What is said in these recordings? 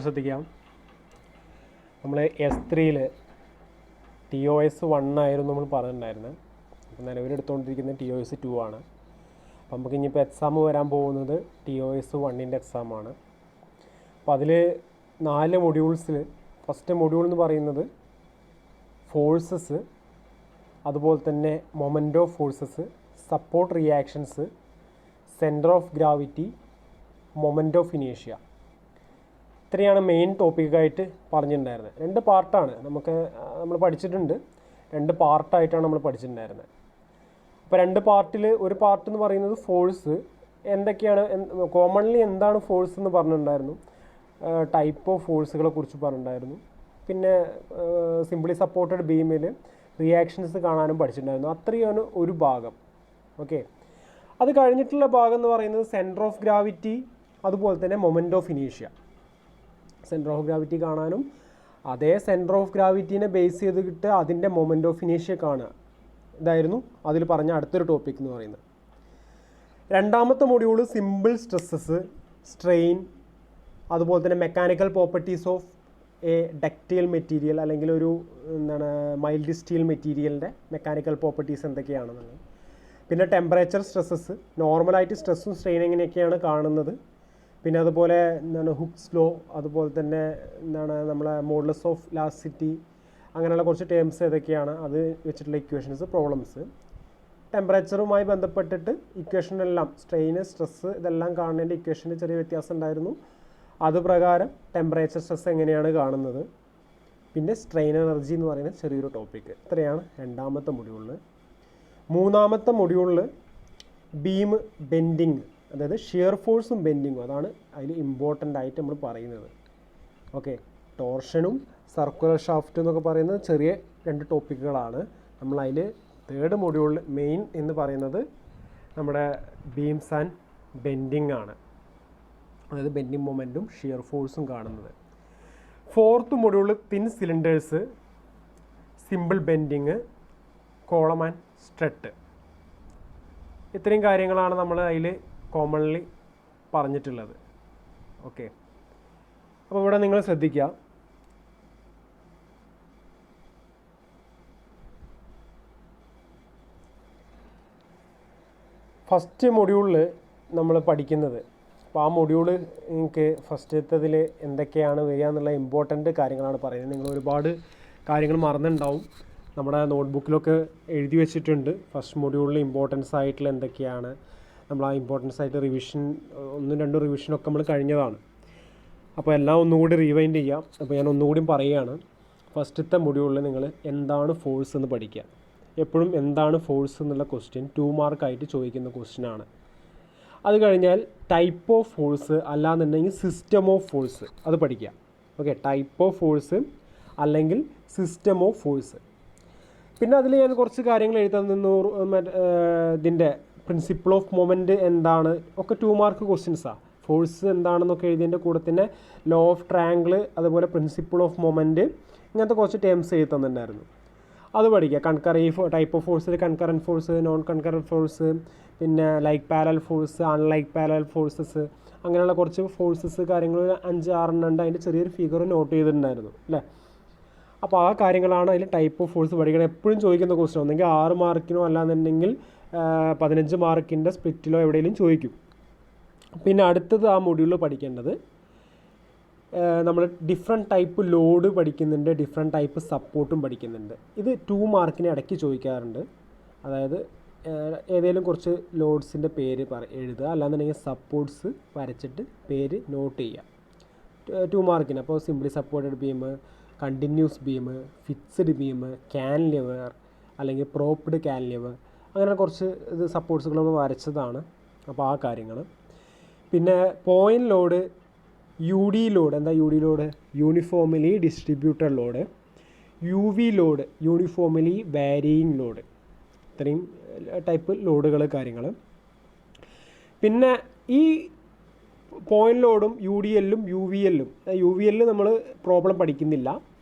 ശ്രദ്ധിക്കാം. നമ്മൾ S3-ൽ TOS-1 ആയിരുന്നു നമ്മൾ പറഞ്ഞിട്ടുണ്ടായിരുന്നത്. അപ്പോൾ നിലവിലെടുത്തുകൊണ്ടിരിക്കുന്നത് TOS-2 ആണ്. അപ്പോൾ നമുക്ക് ഇനിയിപ്പോൾ എക്സാം വരാൻ പോകുന്നത് TOS-1-ൻ്റെ എക്സാമാണ്. അപ്പോൾ അതിൽ 4 മൊഡ്യൂൾസിൽ ഫസ്റ്റ് മൊഡ്യൂൾ എന്ന് പറയുന്നത് ഫോഴ്സസ്, അതുപോലെ തന്നെ moment of forces, support reactions, centre of gravity, moment of ഇനേഷ്യ. ഇത്രയാണ് മെയിൻ ടോപ്പിക്കായിട്ട് പറഞ്ഞിട്ടുണ്ടായിരുന്നത്. 2 പാർട്ടാണ് നമ്മൾ പഠിച്ചിട്ടുണ്ട്. 2 പാർട്ടായിട്ടാണ് നമ്മൾ പഠിച്ചിട്ടുണ്ടായിരുന്നത്. അപ്പോൾ 2 പാർട്ടിൽ ഒരു പാർട്ട് എന്ന് പറയുന്നത് ഫോഴ്സ് എന്തൊക്കെയാണ്, കോമൺലി എന്താണ് ഫോഴ്സ് എന്ന് പറഞ്ഞിട്ടുണ്ടായിരുന്നു, ടൈപ്പ് ഓഫ് ഫോഴ്സുകളെ കുറിച്ച് പറഞ്ഞിട്ടുണ്ടായിരുന്നു. പിന്നെ സിംപ്ലി സപ്പോർട്ടഡ് ബീമിൽ റിയാക്ഷൻസ് കാണാനും പഠിച്ചിട്ടുണ്ടായിരുന്നു. അത്രയാണ് ഒരു ഭാഗം. ഓക്കെ, അത് കഴിഞ്ഞിട്ടുള്ള ഭാഗം എന്ന് പറയുന്നത് സെൻറ്റർ ഓഫ് ഗ്രാവിറ്റി, അതുപോലെ തന്നെ മൊമെൻ്റ് ഓഫ് ഇനീഷ്യ. സെൻറ്റർ ഓഫ് ഗ്രാവിറ്റി കാണാനും അതേ സെൻറ്റർ ഓഫ് ഗ്രാവിറ്റീനെ ബേസ് ചെയ്തിട്ട് അതിൻ്റെ മൊമെൻ്റ് ഓഫ് ഇനീഷ്യ കാണുക, ഇതായിരുന്നു അതിൽ പറഞ്ഞ അടുത്തൊരു ടോപ്പിക് എന്ന് പറയുന്നത്. 2ാമത്തെ മൊഡ്യൂൾ സിമ്പിൾ സ്ട്രെസ്സസ്, സ്ട്രെയിൻ, അതുപോലെ തന്നെ mechanical properties of A ductile material, അല്ലെങ്കിൽ ഒരു മൈൽഡ് സ്റ്റീൽ മെറ്റീരിയലിൻ്റെ മെക്കാനിക്കൽ പ്രോപ്പർട്ടീസ് എന്തൊക്കെയാണെന്നുള്ളത്. പിന്നെ ടെമ്പറേച്ചർ സ്ട്രെസ്സസ്, നോർമലായിട്ട് സ്ട്രെസ്സും സ്ട്രെയിൻ എങ്ങനെയൊക്കെയാണ് കാണുന്നത്. പിന്നെ അതുപോലെ ഹുക്സ് ലോ, അതുപോലെ തന്നെ നമ്മളെ മോഡുലസ് ഓഫ് ഇലാസ്റ്റിസിറ്റി, അങ്ങനെയുള്ള കുറച്ച് ടേംസ് ഏതൊക്കെയാണ്, അത് വെച്ചിട്ടുള്ള ഇക്വേഷൻസ്, പ്രോബ്ലംസ്. ടെമ്പറേച്ചറുമായി ബന്ധപ്പെട്ടിട്ട് ഇക്വേഷനെല്ലാം സ്ട്രെയിന്, സ്ട്രെസ്സ് ഇതെല്ലാം കാണുന്നതിൻ്റെ ഇക്വേഷന് ചെറിയ വ്യത്യാസം ഉണ്ടായിരുന്നു. അതുപ്രകാരം ടെമ്പറേച്ചർ സ്ട്രെസ് എങ്ങനെയാണ് കാണുന്നത്. പിന്നെ സ്ട്രെയിൻ എനർജി എന്ന് പറയുന്ന ചെറിയൊരു ടോപ്പിക്ക്. ഇത്രയാണ് 2ാമത്തെ മൊഡ്യൂളിൽ. 3ാമത്തെ മൊഡ്യൂളിൽ ബീം ബെൻഡിങ്, അതായത് ഷിയർ ഫോഴ്സും ബെൻഡിങ്ങും, അതാണ് അതിൽ ഇമ്പോർട്ടൻ്റ് ആയിട്ട് നമ്മൾ പറയുന്നത്. ഓക്കെ, ടോർഷനും സർക്കുലർ ഷാഫ്റ്റ് എന്നൊക്കെ പറയുന്നത് ചെറിയ 2 ടോപ്പിക്കുകളാണ്. നമ്മളതിൽ 3rd മൊഡ്യൂളിൽ മെയിൻ എന്ന് പറയുന്നത് നമ്മുടെ ബീംസ് ആൻഡ് ബെൻഡിങ് ആണ്, അതായത് ബെൻഡിങ് മൊമെൻറ്റും ഷിയർ ഫോഴ്സും കാണുന്നത്. 4th മൊഡ്യൂളിൽ thin cylinders, simple bending, column and strut. ഇത്രയും കാര്യങ്ങളാണ് നമ്മൾ അതിൽ കോമൺലി പറഞ്ഞിട്ടുള്ളത്. ഓക്കെ, അപ്പോൾ ഇവിടെ നിങ്ങൾ ശ്രദ്ധിക്കുക, ഫസ്റ്റ് മൊഡ്യൂളിൽ നമ്മൾ പഠിക്കുന്നത്, അപ്പോൾ ആ മൊഡ്യൂള് നിങ്ങൾക്ക് ഫസ്റ്റത്തേതിൽ എന്തൊക്കെയാണ് വരിക എന്നുള്ള ഇമ്പോർട്ടൻ്റ് കാര്യങ്ങളാണ് പറയുന്നത്. നിങ്ങൾ ഒരുപാട് കാര്യങ്ങൾ മറന്നിട്ടുണ്ടാവും, നമ്മുടെ നോട്ട്ബുക്കിലൊക്കെ എഴുതി വെച്ചിട്ടുണ്ട്. ഫസ്റ്റ് മൊഡ്യൂളിൽ ഇമ്പോർട്ടൻസ് ആയിട്ടുള്ള എന്തൊക്കെയാണ്, നമ്മൾ ആ ഇമ്പോർട്ടൻസ് ആയിട്ട് റിവിഷൻ 1-2 റിവിഷനൊക്കെ നമ്മൾ കഴിഞ്ഞതാണ്. അപ്പോൾ എല്ലാം ഒന്നുകൂടി റീവൈൻഡ് ചെയ്യാം. അപ്പോൾ ഞാൻ ഒന്നുകൂടി പറയുകയാണ്. ഫസ്റ്റത്തെ മൊഡ്യൂളിൽ നിങ്ങൾ എന്താണ് ഫോഴ്സ് എന്ന് പഠിക്കുക. എപ്പോഴും എന്താണ് ഫോഴ്സ് എന്നുള്ള ക്വസ്റ്റ്യൻ 2 മാർക്കായിട്ട് ചോദിക്കുന്ന ക്വസ്റ്റ്യനാണ്. അത് കഴിഞ്ഞാൽ ടൈപ്പ് ഓഫ് ഫോഴ്സ്, അല്ലാന്നുണ്ടെങ്കിൽ സിസ്റ്റം ഓഫ് ഫോഴ്സ്, അത് പഠിക്കുക. ഓക്കെ, ടൈപ്പ് ഓഫ് ഫോഴ്സ് അല്ലെങ്കിൽ സിസ്റ്റം ഓഫ് ഫോഴ്സ്. പിന്നെ അതിൽ ഞാൻ കുറച്ച് കാര്യങ്ങൾ എഴുതാൻ നിന്നു. ഇതിൻ്റെ പ്രിൻസിപ്പിൾ ഓഫ് മൊമെൻറ്റ് എന്താണ് ഒക്കെ 2 മാർക്ക് ക്വസ്റ്റ്യൻസാണ്. ഫോഴ്സ് എന്താണെന്നൊക്കെ എഴുതിയതിൻ്റെ കൂടെ തന്നെ ലോ ഓഫ് ട്രയാങ്കിൾ, അതുപോലെ പ്രിൻസിപ്പിൾ ഓഫ് മൊമെൻറ്റ്, ഇങ്ങനത്തെ കുറച്ച് ടേംസ് എഴുതി തന്നിട്ടുണ്ടായിരുന്നു. അത് പഠിക്കുക. ഈ ടൈപ്പ് ഓഫ് ഫോഴ്സിൽ concurrent force, non concurrent force, പിന്നെ like parallel force, unlike parallel forces, അങ്ങനെയുള്ള കുറച്ച് ഫോഴ്സസ് കാര്യങ്ങൾ 5-6 ഉണ്ട്. അതിൻ്റെ ചെറിയൊരു ഫിഗർ നോട്ട് ചെയ്തിട്ടുണ്ടായിരുന്നു അല്ലേ. അപ്പോൾ ആ കാര്യങ്ങളാണ് അതിൽ ടൈപ്പ് ഓഫ് ഫോഴ്സ് പഠിക്കണം. എപ്പോഴും ചോദിക്കുന്ന ക്വസ്റ്റ്യൻ ഒന്നെങ്കിൽ 6 മാർക്കിനോ അല്ലാന്നുണ്ടെങ്കിൽ 15 മാർക്കിൻ്റെ സ്പ്ലിറ്റിലോ എവിടെയെങ്കിലും ചോദിക്കും. പിന്നെ അടുത്തത് ആ മൊഡ്യൂളിൽ പഠിക്കേണ്ടത്, നമ്മൾ ഡിഫറെൻറ്റ് ടൈപ്പ് ലോഡ് പഠിക്കുന്നുണ്ട്, ഡിഫറെൻറ്റ് ടൈപ്പ് സപ്പോർട്ടും പഠിക്കുന്നുണ്ട്. ഇത് 2 മാർക്കിന് ഇടയ്ക്ക് ചോദിക്കാറുണ്ട്. അതായത് ഏതെങ്കിലും കുറച്ച് ലോഡ്സിൻ്റെ പേര് എഴുതുക, അല്ലാന്നുണ്ടെങ്കിൽ സപ്പോർട്ട്സ് വരച്ചിട്ട് പേര് നോട്ട് ചെയ്യുക 2 മാർക്കിന്. അപ്പോൾ simply supported beam, continuous beam, fixed beam, cantilever, അല്ലെങ്കിൽ പ്രോപ്ഡ് ക്യാൻലിവർ, അങ്ങനെ കുറച്ച് ഇത് സപ്പോർട്ട്സുകൾ നമ്മൾ വരച്ചതാണ്. അപ്പോൾ ആ കാര്യങ്ങൾ. പിന്നെ പോയിൻ്റ് ലോഡ്, UD ലോഡ്. എന്താ UD load? Uniformly distributed load. UV load, uniformly varying load. ഇത്രയും ടൈപ്പ് ലോഡുകൾ കാര്യങ്ങൾ. പിന്നെ ഈ പോയിൻ്റ് ലോഡും UDLഉം UVLഉം, UVL നമ്മൾ പ്രോബ്ലം പഠിക്കുന്നില്ല.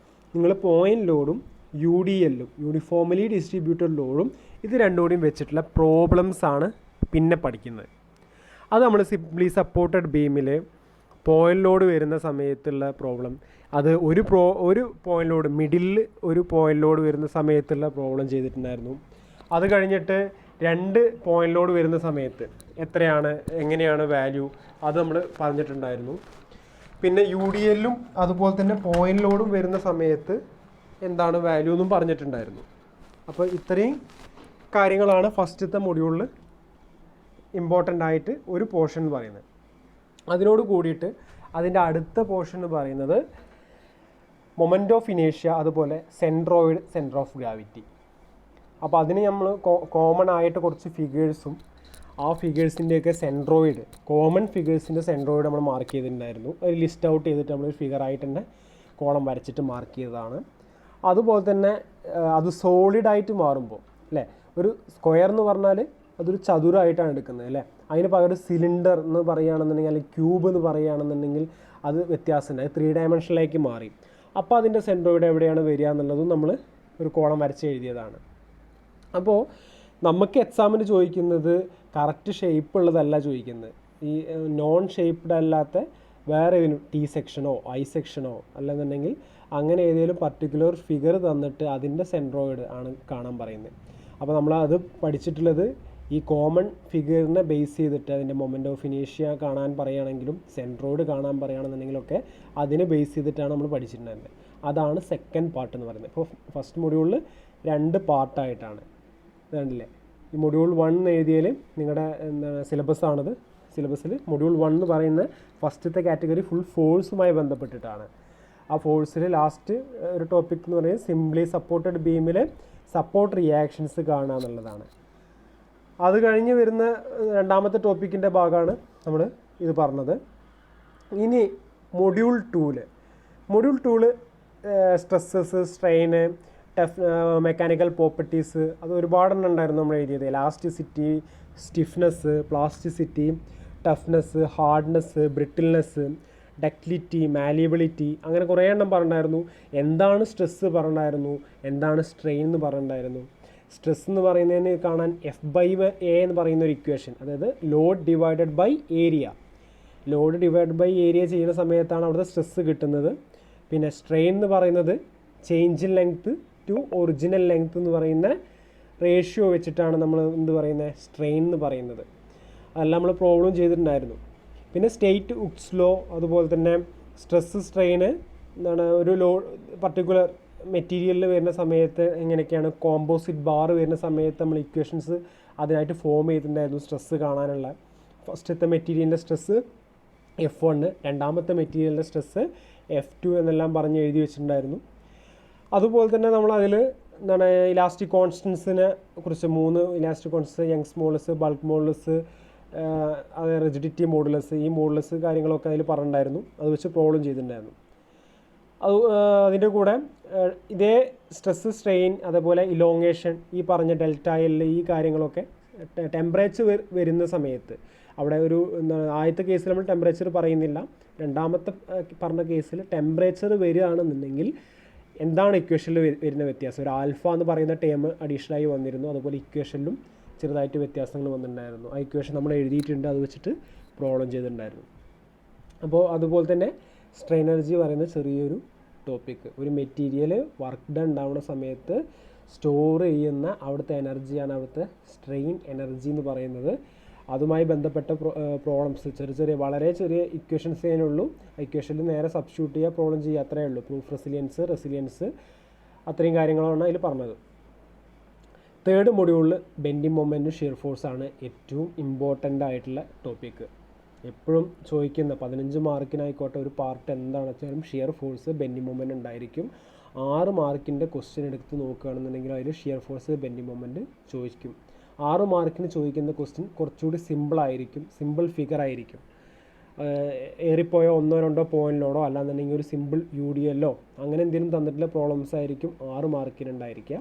നിങ്ങൾ പോയിൻ്റ് ലോഡും UDLഉം, യൂണിഫോംലി ഡിസ്ട്രിബ്യൂട്ടഡ് ലോഡും, ഇത് രണ്ടുകൂടിയും വെച്ചിട്ടുള്ള പ്രോബ്ലംസാണ് പിന്നെ പഠിക്കുന്നത്. അത് നമ്മൾ സിംപ്ലി സപ്പോർട്ടഡ് ബീമിൽ പോയിന്റ് ലോഡ് വരുന്ന സമയത്തുള്ള പ്രോബ്ലം, അത് ഒരു പോയിന്റ് ലോഡ് മിഡിലിൽ ഒരു പോയിന്റ് ലോഡ് വരുന്ന സമയത്തുള്ള പ്രോബ്ലം ചെയ്തിട്ടുണ്ടായിരുന്നു. അത് കഴിഞ്ഞിട്ട് 2 പോയിന്റ് ലോഡ് വരുന്ന സമയത്ത് എത്രയാണ്, എങ്ങനെയാണ് വാല്യൂ, അത് നമ്മൾ പറഞ്ഞിട്ടുണ്ടായിരുന്നു. പിന്നെ UDLലും അതുപോലെ തന്നെ പോയിന്റ് ലോഡും വരുന്ന സമയത്ത് എന്താണ് വാല്യൂ എന്നും പറഞ്ഞിട്ടുണ്ടായിരുന്നു. അപ്പോൾ ഇത്രയും കാര്യങ്ങളാണ് ഫസ്റ്റത്തെ മൊഡ്യൂളിൽ ഇമ്പോർട്ടൻ്റ് ആയിട്ട് ഒരു പോർഷൻ എന്ന് പറയുന്നത്. അതിനോട് കൂടിയിട്ട് അതിൻ്റെ അടുത്ത പോർഷൻ എന്ന് പറയുന്നത് മൊമെൻ്റ് ഓഫ് ഇനേഷ്യ, അതുപോലെ സെൻട്രോയിഡ്, സെൻറ്റർ ഓഫ് ഗ്രാവിറ്റി. അപ്പോൾ അതിന് നമ്മൾ കോമൺ ആയിട്ട് കുറച്ച് ഫിഗേഴ്സും ആ ഫിഗേഴ്സിൻ്റെയൊക്കെ സെൻട്രോയിഡ്, കോമൺ ഫിഗേഴ്സിൻ്റെ സെൻട്രോയിഡ് നമ്മൾ മാർക്ക് ചെയ്തിട്ടുണ്ടായിരുന്നു. ഒരു ലിസ്റ്റ് ഔട്ട് ചെയ്തിട്ട് നമ്മൾ ഫിഗറായിട്ട് തന്നെ കോളം വരച്ചിട്ട് മാർക്ക് ചെയ്തതാണ്. അതുപോലെ തന്നെ അത് സോളിഡായിട്ട് മാറുമ്പോൾ അല്ലേ, ഒരു സ്ക്വയർ എന്ന് പറഞ്ഞാൽ അതൊരു ചതുരമായിട്ടാണ് എടുക്കുന്നത് അല്ലേ, അതിന് പകരം സിലിണ്ടർ എന്ന് പറയുകയാണെന്നുണ്ടെങ്കിൽ അല്ലെങ്കിൽ ക്യൂബ് എന്ന് പറയുകയാണെന്നുണ്ടെങ്കിൽ അത് വ്യത്യാസമുണ്ട്, അത് 3 ഡയമെൻഷനിലേക്ക് മാറി. അപ്പോൾ അതിൻ്റെ സെൻട്രോയിഡ് എവിടെയാണ് വരിക എന്നുള്ളതും നമ്മൾ ഒരു കോളം വരച്ച് എഴുതിയതാണ്. അപ്പോൾ നമുക്ക് എക്സാമിന് ചോദിക്കുന്നത് കറക്റ്റ് ഷേപ്പ് ഉള്ളതല്ല ചോദിക്കുന്നത്, ഈ നോൺ ഷേപ്പ്ഡ് അല്ലാത്ത വേറെ ഏതെങ്കിലും T സെക്ഷനോ I സെക്ഷനോ അല്ലെന്നുണ്ടെങ്കിൽ അങ്ങനെ ഏതെങ്കിലും പർട്ടിക്കുലർ ഫിഗർ തന്നിട്ട് അതിൻ്റെ സെൻട്രോയിഡ് ആണ് കാണാൻ പറയുന്നത്. അപ്പോൾ നമ്മളത് പഠിച്ചിട്ടുള്ളത് ഈ കോമൺ ഫിഗറിനെ ബേസ് ചെയ്തിട്ട് അതിൻ്റെ മൊമെൻ്റ് ഓഫ് ഇനേഷ്യ കാണാൻ പറയുകയാണെങ്കിലും സെൻട്രോയിഡ് കാണാൻ പറയുകയാണെന്നുണ്ടെങ്കിലൊക്കെ അതിനെ ബേസ് ചെയ്തിട്ടാണ് നമ്മൾ പഠിച്ചിട്ടുണ്ടായിരുന്നത്. അതാണ് സെക്കൻഡ് പാർട്ട് എന്ന് പറയുന്നത്. ഇപ്പോൾ ഫസ്റ്റ് മൊഡ്യൂളിൽ 2 പാർട്ടായിട്ടാണ് ഇതല്ലേ. ഈ മൊഡ്യൂൾ 1 എഴുതിയാൽ നിങ്ങളുടെ എന്താണ് സിലബസാണിത്. സിലബസിൽ മൊഡ്യൂൾ 1 എന്ന് പറയുന്ന ഫസ്റ്റത്തെ കാറ്റഗറി ഫുൾ ഫോഴ്സുമായി ബന്ധപ്പെട്ടിട്ടാണ്. ആ ഫോഴ്സിൽ ലാസ്റ്റ് ഒരു ടോപ്പിക് എന്ന് പറയുന്നത് സിംപ്ലി സപ്പോർട്ടഡ് ബീമിൽ സപ്പോർട്ട് റിയാക്ഷൻസ് കാണുക എന്നുള്ളതാണ്. അത് കഴിഞ്ഞ് വരുന്ന രണ്ടാമത്തെ ടോപ്പിക്കിൻ്റെ ഭാഗമാണ് നമ്മൾ ഇത് പറഞ്ഞത്. ഇനി മൊഡ്യൂൾ 2ൽ സ്ട്രെസ്സസ്, സ്ട്രെയിന്, മെക്കാനിക്കൽ പ്രോപ്പർട്ടീസ്, അത് ഒരുപാടെണ്ണം ഉണ്ടായിരുന്നു നമ്മൾ എഴുതിയത്. Elasticity, stiffness, plasticity, toughness, hardness, brittleness, ductility, malleability, അങ്ങനെ കുറേ എണ്ണം പറഞ്ഞിട്ടുണ്ടായിരുന്നു. എന്താണ് സ്ട്രെസ്സ് പറഞ്ഞിട്ടുണ്ടായിരുന്നു, എന്താണ് സ്ട്രെയിൻ എന്ന് പറഞ്ഞിട്ടുണ്ടായിരുന്നു. സ്ട്രെസ് എന്ന് പറയുന്നതിന് കാണാൻ F/A എന്ന് പറയുന്ന ഒരു ഇക്വേഷൻ, അതായത് load divided by area. Load divide by area ചെയ്യുന്ന സമയത്താണ് അവിടുത്തെ സ്ട്രെസ്സ് കിട്ടുന്നത്. പിന്നെ സ്ട്രെയിൻ എന്ന് പറയുന്നത് change in length to original length എന്ന് പറയുന്ന റേഷ്യോ വെച്ചിട്ടാണ് നമ്മൾ എന്ത് പറയുന്നത്, സ്ട്രെയിൻ എന്ന് പറയുന്നത്. അതെല്ലാം നമ്മൾ പ്രോബ്ലം ചെയ്തിട്ടുണ്ടായിരുന്നു. പിന്നെ സ്റ്റേറ്റ് ഉക്സ് ലോ, അതുപോലെ തന്നെ സ്ട്രെസ്, സ്ട്രെയിന് എന്താണ് ഒരു പർട്ടിക്കുലർ മെറ്റീരിയലിൽ വരുന്ന സമയത്ത് എങ്ങനെയൊക്കെയാണ്, കോമ്പോസിറ്റ് ബാർ വരുന്ന സമയത്ത് നമ്മൾ ഇക്വേഷൻസ് അതിനായിട്ട് ഫോം ചെയ്തിട്ടുണ്ടായിരുന്നു സ്ട്രെസ്സ് കാണാനുള്ള. ഫസ്റ്റത്തെ മെറ്റീരിയലിൻ്റെ സ്ട്രെസ്സ് F1, രണ്ടാമത്തെ മെറ്റീരിയലിൻ്റെ സ്ട്രെസ്സ് F2 എന്നെല്ലാം പറഞ്ഞ് എഴുതി വെച്ചിട്ടുണ്ടായിരുന്നു. അതുപോലെ തന്നെ നമ്മൾ അതിൽ എന്താണ് ഇലാസ്റ്റിക് കോൺസ്റ്റൻസിനെ കുറിച്ച് 3 elastic constants, Young's modulus, bulk modulus, അത് റിജിഡിറ്റി മോഡുലസ്, ഈ മോഡുലസ് കാര്യങ്ങളൊക്കെ അതിൽ പറഞ്ഞിട്ടുണ്ടായിരുന്നു. അത് വെച്ച് പ്രോബ്ലം ചെയ്തിട്ടുണ്ടായിരുന്നു. അതിൻ്റെ കൂടെ ഇതേ സ്ട്രെസ്, സ്ട്രെയിൻ, അതേപോലെ ഇലോങ്ങേഷൻ, ഈ പറഞ്ഞ ഡെൽറ്റ എൽ, ഈ കാര്യങ്ങളൊക്കെ ടെമ്പറേച്ചർ വരുന്ന സമയത്ത് അവിടെ ഒരു ആദ്യത്തെ കേസിൽ നമ്മൾ ടെമ്പറേച്ചർ പറയുന്നില്ല, രണ്ടാമത്തെ പറഞ്ഞ കേസിൽ ടെമ്പറേച്ചർ വരികയാണെന്നുണ്ടെങ്കിൽ എന്താണ് ഇക്വേഷനിൽ വരുന്ന വ്യത്യാസം. ഒരു ആൽഫ എന്ന് പറയുന്ന ടേം അഡീഷണലായി വന്നിരുന്നു. അതുപോലെ ഇക്വേഷനിലും ചെറുതായിട്ട് വ്യത്യാസങ്ങൾ വന്നിട്ടുണ്ടായിരുന്നു. ആ ഇക്വേഷൻ നമ്മൾ എഴുതിയിട്ടുണ്ട്, അത് വെച്ചിട്ട് പ്രോബ്ലം ചെയ്തിട്ടുണ്ടായിരുന്നു. അപ്പോൾ അതുപോലെ തന്നെ സ്ട്രെയിൻ എനർജി പറയുന്ന ചെറിയൊരു ടോപ്പിക്ക്, ഒരു മെറ്റീരിയൽ വർക്ക് ഡൺ ഉണ്ടാവുന്ന സമയത്ത് സ്റ്റോർ ചെയ്യുന്ന അവിടുത്തെ എനർജിയാണ് അവിടുത്തെ സ്ട്രെയിൻ എനർജി എന്ന് പറയുന്നത്. അതുമായി ബന്ധപ്പെട്ട പ്രോബ്ലംസ് ചെറിയ വളരെ ചെറിയ ഇക്വേഷൻസ് ചെയ്യാനുള്ളൂ. ഇക്വേഷനിൽ നേരെ സബ്സ്റ്റിറ്റ്യൂട്ട് ചെയ്യുക, പ്രോബ്ലം ചെയ്യുക, അത്രയേ ഉള്ളൂ. പ്രൂഫ് റെസിലിയൻസ് അത്രയും കാര്യങ്ങളാണ് അതിൽ പറഞ്ഞത്. തേർഡ് മൊഡ്യൂളിൽ ബെൻഡിങ് മൊമെൻറ്റും ഷിയർ ഫോഴ്സാണ് ഏറ്റവും ഇമ്പോർട്ടൻ്റ് ആയിട്ടുള്ള ടോപ്പിക്ക്. എപ്പോഴും ചോദിക്കുന്ന 15 മാർക്കിനായിക്കോട്ടെ ഒരു പാർട്ട് എന്താണെന്ന് വെച്ചാലും ഷിയർ ഫോഴ്സ്, ബെൻഡിങ് മൊമെൻറ്റ് ഉണ്ടായിരിക്കും. 6 മാർക്കിൻ്റെ ക്വസ്റ്റ്യൻ എടുത്ത് നോക്കുകയാണെന്നുണ്ടെങ്കിൽ അതിൽ ഷിയർ ഫോഴ്സ്, ബെൻഡിങ് മൊമെൻറ്റ് ചോദിക്കും. 6 മാർക്കിന് ചോദിക്കുന്ന ക്വസ്റ്റ്യൻ കുറച്ചുകൂടി സിമ്പിളായിരിക്കും, സിമ്പിൾ ഫിഗർ ആയിരിക്കും. ഏറിപ്പോയ 1-2 പോയിൻറ്റിലോടോ അല്ലാന്നുണ്ടെങ്കിൽ ഒരു സിമ്പിൾ UDLോ അങ്ങനെ എന്തെങ്കിലും തന്നിട്ടുള്ള പ്രോബ്ലംസ് ആയിരിക്കും 6 മാർക്കിനുണ്ടായിരിക്കുക.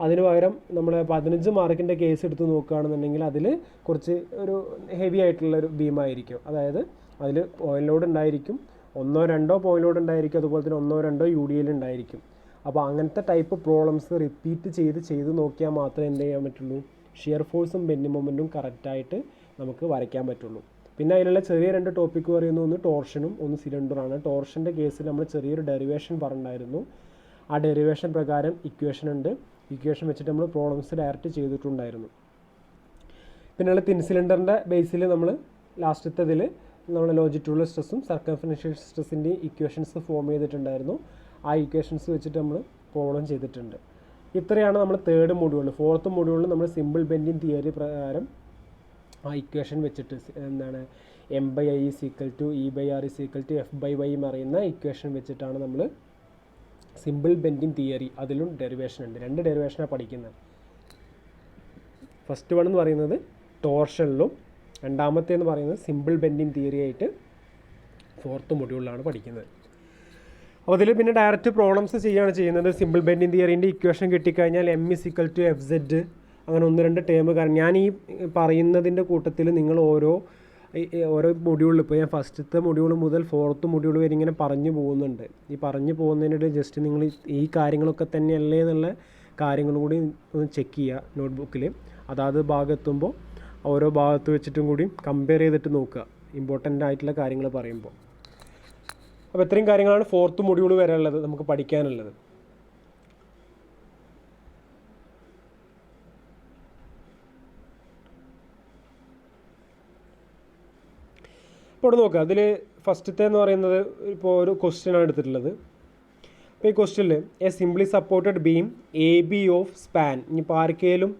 അതിന് പകരം നമ്മൾ 15 മാർക്കിൻ്റെ കേസ് എടുത്ത് നോക്കുകയാണെന്നുണ്ടെങ്കിൽ അതിൽ കുറച്ച് ഒരു ഹെവി ആയിട്ടുള്ളൊരു ബീമായിരിക്കും. അതായത് അതിൽ പോയിന്റ് ലോഡ് ഉണ്ടായിരിക്കും, 1-2 പോയിന്റ് ലോഡ് ഉണ്ടായിരിക്കും, അതുപോലെ തന്നെ 1-2 UDL ഉണ്ടായിരിക്കും. അപ്പോൾ അങ്ങനത്തെ ടൈപ്പ് പ്രോബ്ലംസ് റിപ്പീറ്റ് ചെയ്ത് നോക്കിയാൽ മാത്രമേ എന്ത് ചെയ്യാൻ പറ്റുള്ളൂ, ഷിയർ ഫോഴ്സും ബെൻഡിങ് മൊമെൻറ്റും കറക്റ്റായിട്ട് നമുക്ക് വരയ്ക്കാൻ പറ്റുള്ളൂ. പിന്നെ അതിലുള്ള ചെറിയ 2 ടോപ്പിക്ക് പറയുന്നത് ഒന്ന് ടോർഷനും ഒന്ന് സിലിണ്ടറാണ്. ടോർഷൻ്റെ കേസിൽ നമ്മൾ ചെറിയൊരു ഡെറിവേഷൻ പറഞ്ഞിട്ടുണ്ടായിരുന്നു. ആ ഡെറിവേഷൻ പ്രകാരം ഇക്വേഷൻ ഉണ്ട്. ഇക്വേഷൻ വെച്ചിട്ട് നമ്മൾ പ്രോബ്ലംസ് ഡയറക്റ്റ് ചെയ്തിട്ടുണ്ടായിരുന്നു. പിന്നെയുള്ള തിൻ സിലിണ്ടറിൻ്റെ ബേസിൽ നമ്മൾ ലാസ്റ്റത്തേതിൽ നമ്മൾ ലോജിറ്റ്യൂഡൽ സ്ട്രെസ്സും സർക്കംഫറൻഷ്യൽ സ്ട്രെസ്സിൻ്റെയും ഇക്വേഷൻസ് ഫോം ചെയ്തിട്ടുണ്ടായിരുന്നു. ആ ഇക്വേഷൻസ് വെച്ചിട്ട് നമ്മൾ പ്രോബ്ലം ചെയ്തിട്ടുണ്ട്. ഇത്രയാണ് നമ്മൾ തേർഡ് മൊഡ്യൂളിൽ. ഫോർത്ത് മൊഡ്യൂളിൽ നമ്മൾ സിമ്പിൾ ബെൻഡിങ് തിയറി പ്രകാരം ആ ഇക്വേഷൻ വെച്ചിട്ട് എന്താണ് M/I = E/R = F/Y പറയുന്ന ഇക്വേഷൻ വെച്ചിട്ടാണ് നമ്മൾ സിമ്പിൾ ബെൻഡിങ് തിയറി, അതിലും ഡെറിവേഷൻ ഉണ്ട്. 2 ഡെറിവേഷനാണ് പഠിക്കുന്നത്. ഫസ്റ്റ് വൺ എന്ന് പറയുന്നത് ടോർഷനിലും രണ്ടാമത്തേന്ന് പറയുന്നത് സിമ്പിൾ ബെൻഡിങ് തിയറി ആയിട്ട് ഫോർത്ത് മൊഡ്യൂളിലാണ് പഠിക്കുന്നത്. അപ്പോൾ അതിൽ പിന്നെ ഡയറക്റ്റ് പ്രോബ്ലംസ് ചെയ്യുകയാണ് ചെയ്യുന്നത്. സിമ്പിൾ ബെൻഡിങ് തിയറിൻ്റെ ഇക്വേഷൻ കിട്ടിക്കഴിഞ്ഞാൽ M = Fz അങ്ങനെ 1-2 ടേം. കാരണം ഞാൻ ഈ പറയുന്നതിൻ്റെ കൂട്ടത്തിൽ നിങ്ങൾ ഓരോ മൊഡ്യൂളിൽ, ഇപ്പോൾ ഞാൻ ഫസ്റ്റത്തെ മൊഡ്യൂൾ മുതൽ ഫോർത്ത് മൊഡ്യൂൾ വരെ ഇങ്ങനെ പറഞ്ഞു പോകുന്നുണ്ട്. ഈ പറഞ്ഞു പോകുന്നതിനിടെ ജസ്റ്റ് നിങ്ങൾ ഈ കാര്യങ്ങളൊക്കെ തന്നെയല്ലേ എന്നുള്ള കാര്യങ്ങളും കൂടി ഒന്ന് ചെക്ക് ചെയ്യുക നോട്ട്ബുക്കിൽ. അതാത് ഭാഗമെത്തുമ്പോൾ ഓരോ ഭാഗത്ത് വെച്ചിട്ടും കൂടി കമ്പയർ ചെയ്തിട്ട് നോക്കുക ഇമ്പോർട്ടൻ്റ് ആയിട്ടുള്ള കാര്യങ്ങൾ പറയുമ്പോൾ. അപ്പോൾ ഇത്രയും കാര്യങ്ങളാണ് ഫോർത്ത് മൊഡ്യൂൾ വരെ ഉള്ളത് നമുക്ക് പഠിക്കാനുള്ളത്. ഇപ്പോൾ ഇവിടെ നോക്കുക, അതിൽ ഫസ്റ്റത്തെ എന്ന് പറയുന്നത് ഇപ്പോൾ ഒരു ക്വസ്റ്റ്യനാണ് എടുത്തിട്ടുള്ളത്. അപ്പോൾ ഈ ക്വസ്റ്റ്യനിൽ A simply supported beam AB of span. ഇനിയിപ്പോൾ ആർക്കെങ്കിലും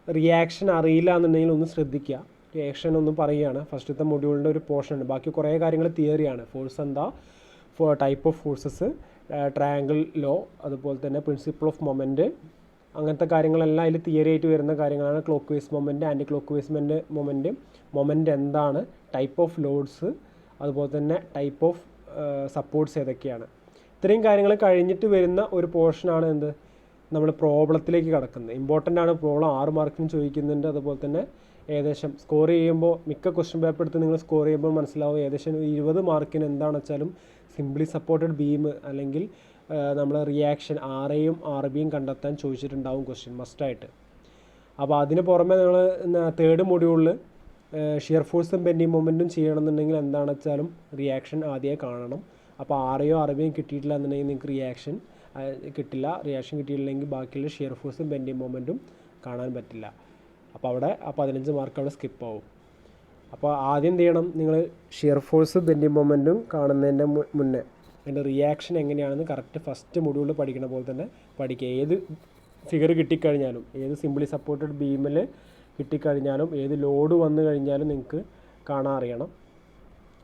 റിയാക്ഷൻ അറിയില്ല എന്നുണ്ടെങ്കിൽ ഒന്ന് ശ്രദ്ധിക്കുക. റിയാക്ഷൻ ഒന്നും പറയുകയാണ്. ഫസ്റ്റത്തെ മൊഡ്യൂളിൻ്റെ ഒരു പോർഷൻ ഉണ്ട്. ബാക്കി കുറേ കാര്യങ്ങൾ തിയറിയാണ്. ഫോഴ്സ് എന്താ, type of forces, triangle law, അതുപോലെ തന്നെ പ്രിൻസിപ്പിൾ ഓഫ് മൊമെൻറ്റ്, അങ്ങനത്തെ കാര്യങ്ങളെല്ലാം അതിൽ തിയറി ആയിട്ട് വരുന്ന കാര്യങ്ങളാണ്. Clock vice moment, anti clock vice moment എന്താണ്, ടൈപ്പ് ഓഫ് ലോഡ്സ്, അതുപോലെ തന്നെ ടൈപ്പ് ഓഫ് സപ്പോർട്ട്സ് ഏതൊക്കെയാണ്. ഇത്രയും കാര്യങ്ങൾ കഴിഞ്ഞിട്ട് വരുന്ന ഒരു പോർഷനാണ് എന്ത്, നമ്മൾ പ്രോബ്ലത്തിലേക്ക് കടക്കുന്നത്. ഇമ്പോർട്ടൻ്റ് ആണ് പ്രോബ്ലം. 6 മാർക്കിന് ചോദിക്കുന്നുണ്ട്. അതുപോലെ തന്നെ ഏകദേശം സ്കോർ ചെയ്യുമ്പോൾ മിക്ക ക്വസ്റ്റ്യൻ പേപ്പർ എടുത്ത് നിങ്ങൾ സ്കോർ ചെയ്യുമ്പോൾ മനസ്സിലാവും ഏകദേശം 20 മാർക്കിന് എന്താണെന്ന് വെച്ചാലും സിംപ്ലി സപ്പോർട്ടഡ് ബീം അല്ലെങ്കിൽ നമ്മൾ റിയാക്ഷൻ RAയും RBയും കണ്ടെത്താൻ ചോദിച്ചിട്ടുണ്ടാവും ക്വസ്റ്റ്യൻ മസ്റ്റായിട്ട്. അപ്പോൾ അതിന് പുറമെ നമ്മൾ തേർഡ് മൊഡ്യൂളിൽ ഷിയർ ഫോഴ്സും ബെൻഡിങ് മൊമെൻറ്റും ചെയ്യണമെന്നുണ്ടെങ്കിൽ എന്താണെന്ന് വെച്ചാലും റിയാക്ഷൻ ആദ്യമേ കാണണം. അപ്പോൾ RAയോ RBയും കിട്ടിയിട്ടില്ല എന്നുണ്ടെങ്കിൽ നിങ്ങൾക്ക് റിയാക്ഷൻ കിട്ടില്ല. റിയാക്ഷൻ കിട്ടിയില്ലെങ്കിൽ ബാക്കിയുള്ള ഷിയർ ഫോഴ്സും ബെൻഡിങ് മൊമെൻറ്റും കാണാൻ പറ്റില്ല. അപ്പോൾ അവിടെ 15 മാർക്ക് അവിടെ സ്കിപ്പ് ആവും. അപ്പോൾ ആദ്യം എന്ത് ചെയ്യണം, നിങ്ങൾ ഷിയർ ഫോഴ്സും ബെൻഡിങ് മൊമെൻറ്റും കാണുന്നതിൻ്റെ മുന്നേ അതിൻ്റെ റിയാക്ഷൻ എങ്ങനെയാണെന്ന് കറക്റ്റ് ഫസ്റ്റ് മൊഡ്യൂളിൽ പഠിക്കണ പോലെ തന്നെ പഠിക്കുക. ഏത് ഫിഗർ കിട്ടിക്കഴിഞ്ഞാലും, ഏത് സിംപ്ലി സപ്പോർട്ടഡ് ബീമിൽ കിട്ടിക്കഴിഞ്ഞാലും, ഏത് ലോഡ് വന്നു കഴിഞ്ഞാലും നിങ്ങൾക്ക് കാണാൻ അറിയണം.